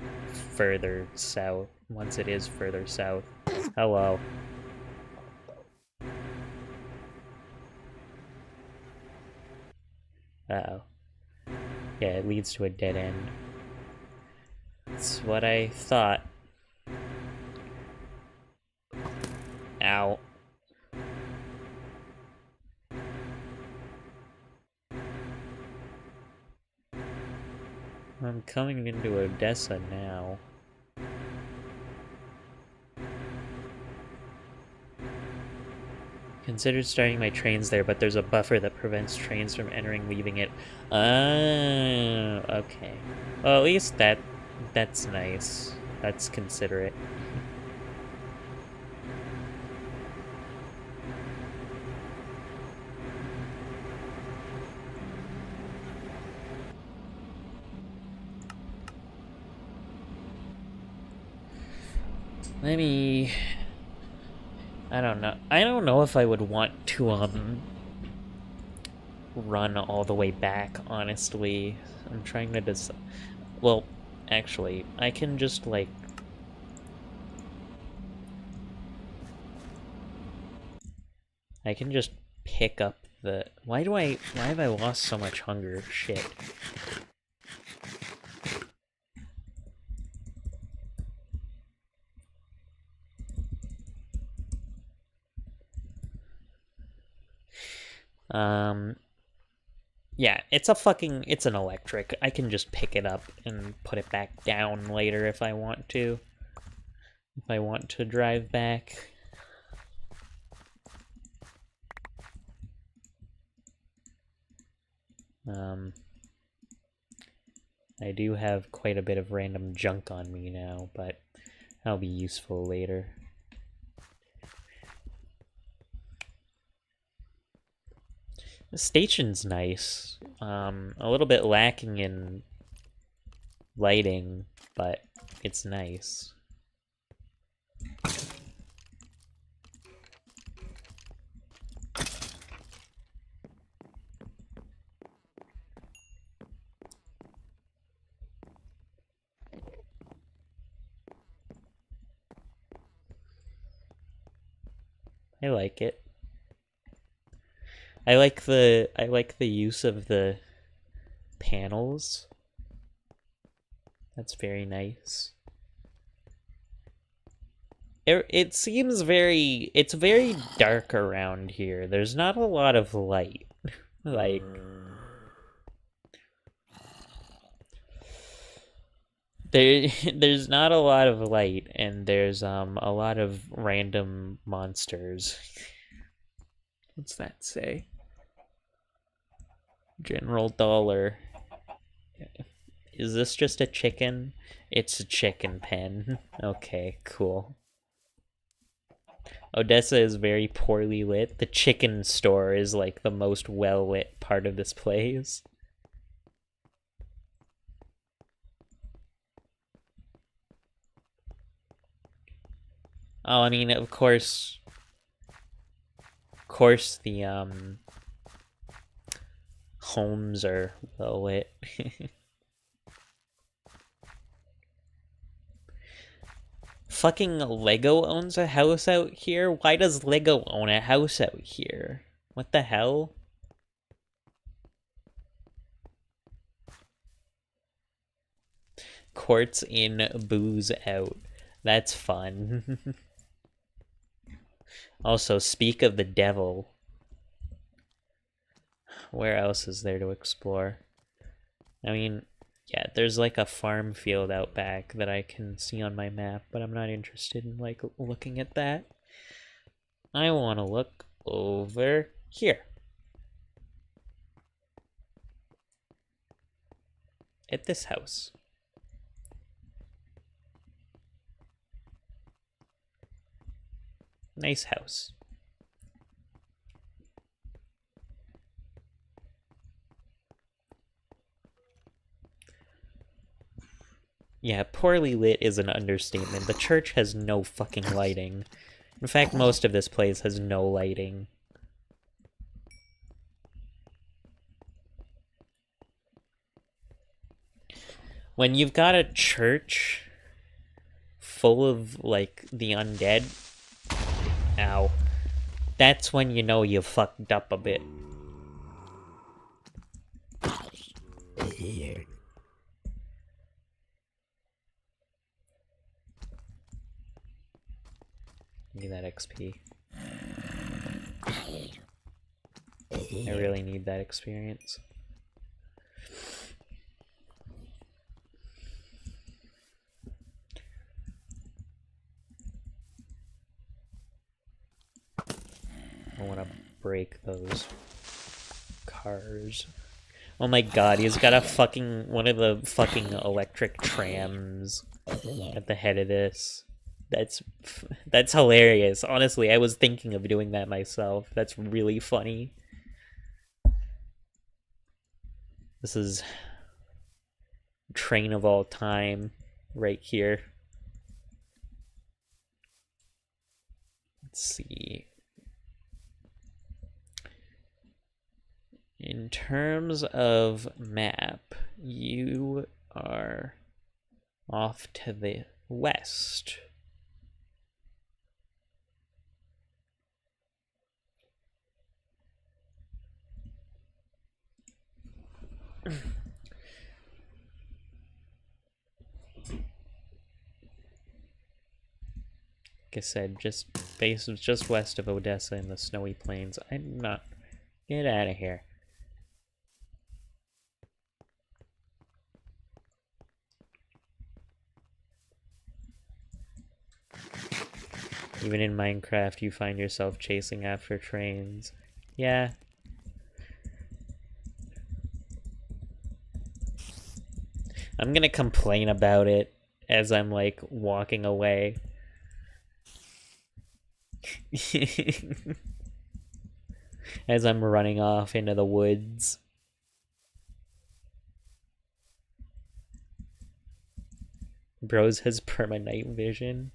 further south once it is further south. Hello. Uh-oh. Yeah, it leads to a dead end. That's what I thought. Ow. I'm coming into Odessa now. Considered starting my trains there, but there's a buffer that prevents trains from entering, leaving it. Okay. Well, at least that's nice. That's considerate. Let me... I don't know. I don't know if I would want to, run all the way back, honestly. I'm trying to decide. Well, actually, I can just, like... I can just pick up the... Why have I lost so much hunger? Shit. Yeah, it's an electric. I can just pick it up and put it back down later if I want to. If I want to drive back. I do have quite a bit of random junk on me now, but that'll be useful later. The station's nice. A little bit lacking in lighting, but it's nice. I like it. I like the use of the panels. That's very nice. It seems it's very dark around here. There's not a lot of light. Like, there's not a lot of light, and there's a lot of random monsters. What's that say? General Dollar. Is this just a chicken? It's a chicken pen. Okay, cool. Odessa is very poorly lit. The chicken store is like the most well-lit part of this place. Oh, I mean, of course the homes are well lit. Fucking Lego owns a house out here? Why does Lego own a house out here? What the hell? Courts in, booze out. That's fun. Also, speak of the devil. Where else is there to explore? I mean, yeah, there's like a farm field out back that I can see on my map, but I'm not interested in like looking at that. I want to look over here. At this house. Nice house. Yeah, poorly lit is an understatement. The church has no fucking lighting. In fact, most of this place has no lighting. When you've got a church full of, like, the undead, ow, that's when you know you fucked up a bit. Need that XP. I really need that experience. I want to break those cars. Oh my god, he's got a fucking, one of the fucking electric trams at the head of this. That's hilarious. Honestly, I was thinking of doing that myself. That's really funny. This is train of all time right here. Let's see. In terms of map, you are off to the west. Like I said, base is just west of Odessa in the snowy plains. I'm not. Get out of here. Even in Minecraft, you find yourself chasing after trains. Yeah. I'm gonna complain about it as I'm, like, walking away. As I'm running off into the woods. Bros has perma-night vision.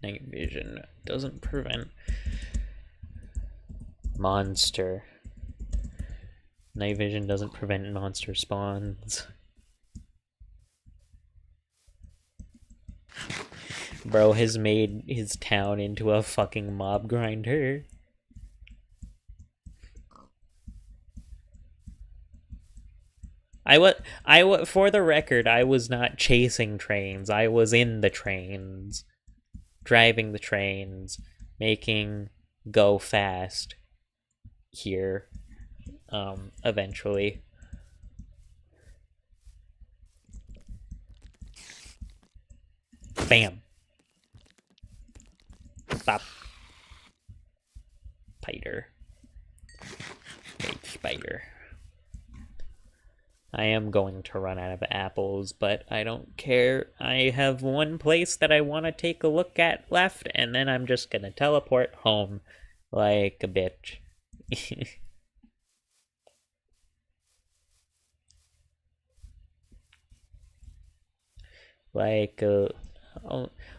Night vision doesn't prevent monster. Night vision doesn't prevent monster spawns. Bro has made his town into a fucking mob grinder. For the record, I was not chasing trains. I was in the trains, driving the trains, making go fast here, eventually. Bam. Bop. Spider. Fake spider. I am going to run out of apples, but I don't care. I have one place that I want to take a look at left, and then I'm just gonna teleport home like a bitch. Like,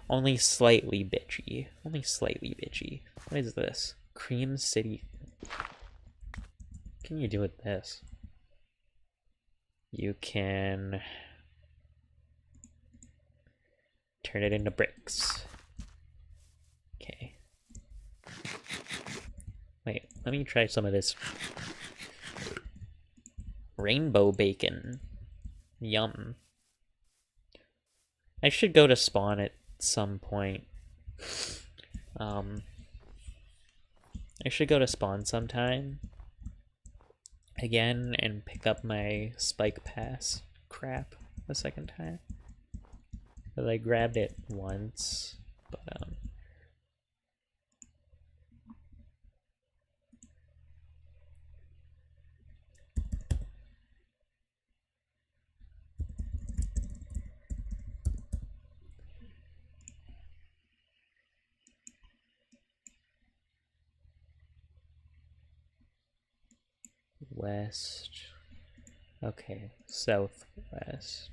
only slightly bitchy. Only slightly bitchy. What is this? Cream City. What can you do with this? You can turn it into bricks. Okay. Wait, let me try some of this rainbow bacon. Yum. I should go to spawn at some point. I should go to spawn sometime again and pick up my spike pass crap a second time. But I grabbed it once, but west. Okay, southwest.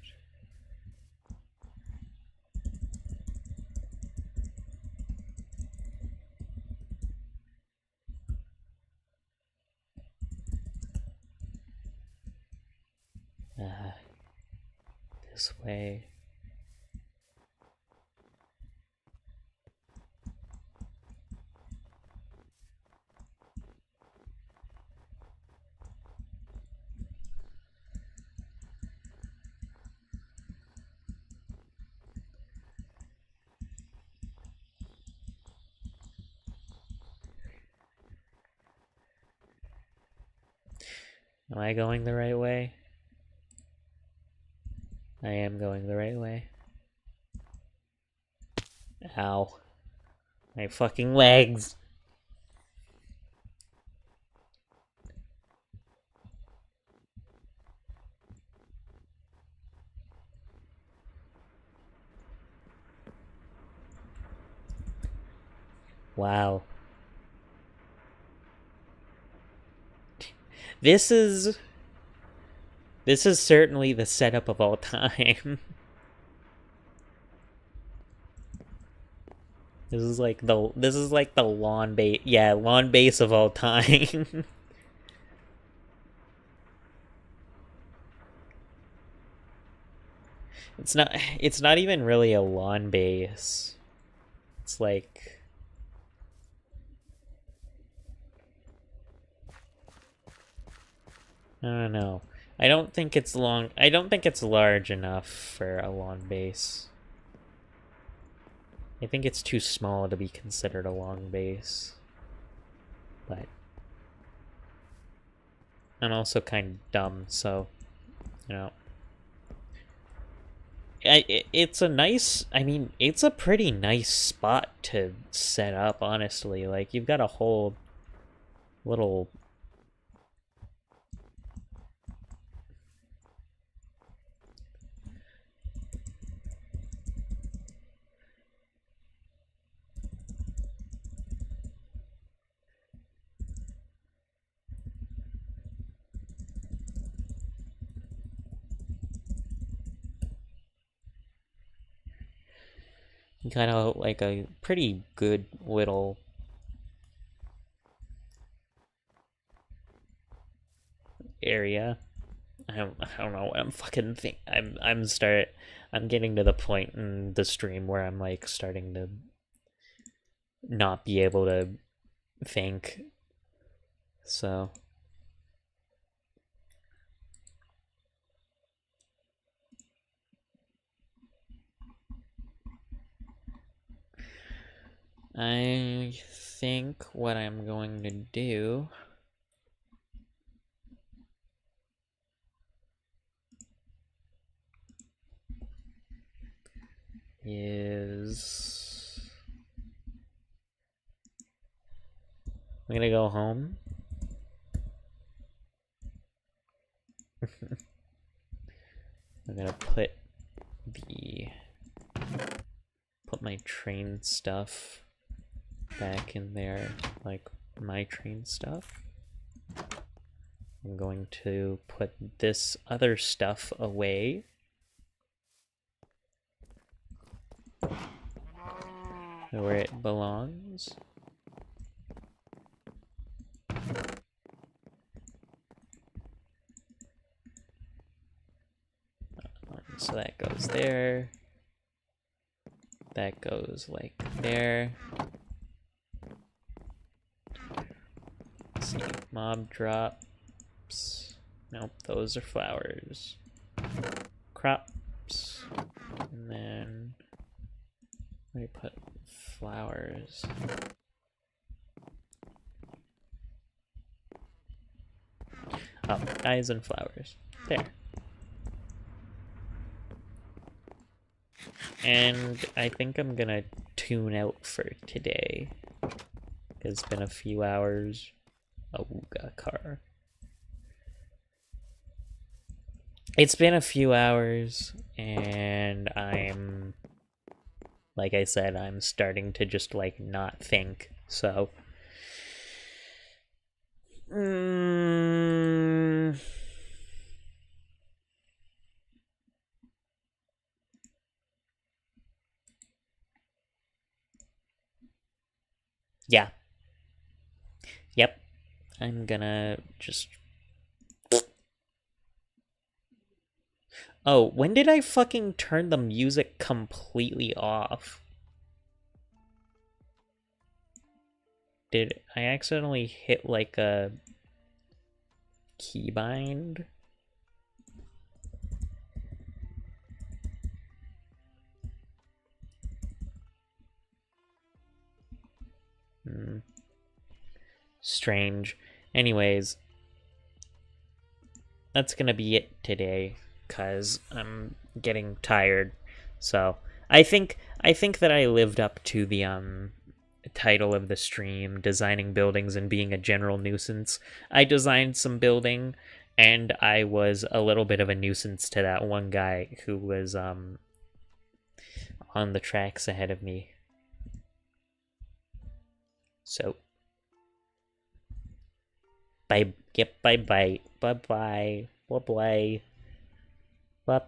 This way. Am I going the right way? I am going the right way. Ow. My fucking legs! Wow. This is certainly the setup of all time. This is like the lawn base, yeah, lawn base of all time. It's not even really a lawn base. It's like, I don't know. I don't think it's large enough for a lawn base. I think it's too small to be considered a long base. But I'm also kind of dumb, so, you know. It's a nice, I mean, it's a pretty nice spot to set up, honestly. Like, you've got a whole little... kind of like a pretty good little area. I don't know what I'm fucking I'm getting to the point in the stream where I'm like starting to not be able to think. So I think what I'm going to do is I'm gonna go home. I'm gonna put my train stuff back in there, like my train stuff. I'm going to put this other stuff away. Where it belongs. So that goes there. That goes like there. Let's see, mob drops. Nope, those are flowers. Crops. And then let me put flowers. Oh, eyes and flowers. There. And I think I'm gonna tune out for today. It's been a few hours. Oh, got a car. It's been a few hours, and I'm, like I said, I'm starting to just, like, not think, so. Yeah. Yep. I'm gonna just... Oh, when did I fucking turn the music completely off? Did I accidentally hit, like, a keybind? Strange. Anyways, that's gonna be it today, cause I'm getting tired. So I think that I lived up to the title of the stream, designing buildings and being a general nuisance. I designed some building, and I was a little bit of a nuisance to that one guy who was on the tracks ahead of me. So bye. Yep. Bye. Bye. Bye. Bye. Bye. Bye.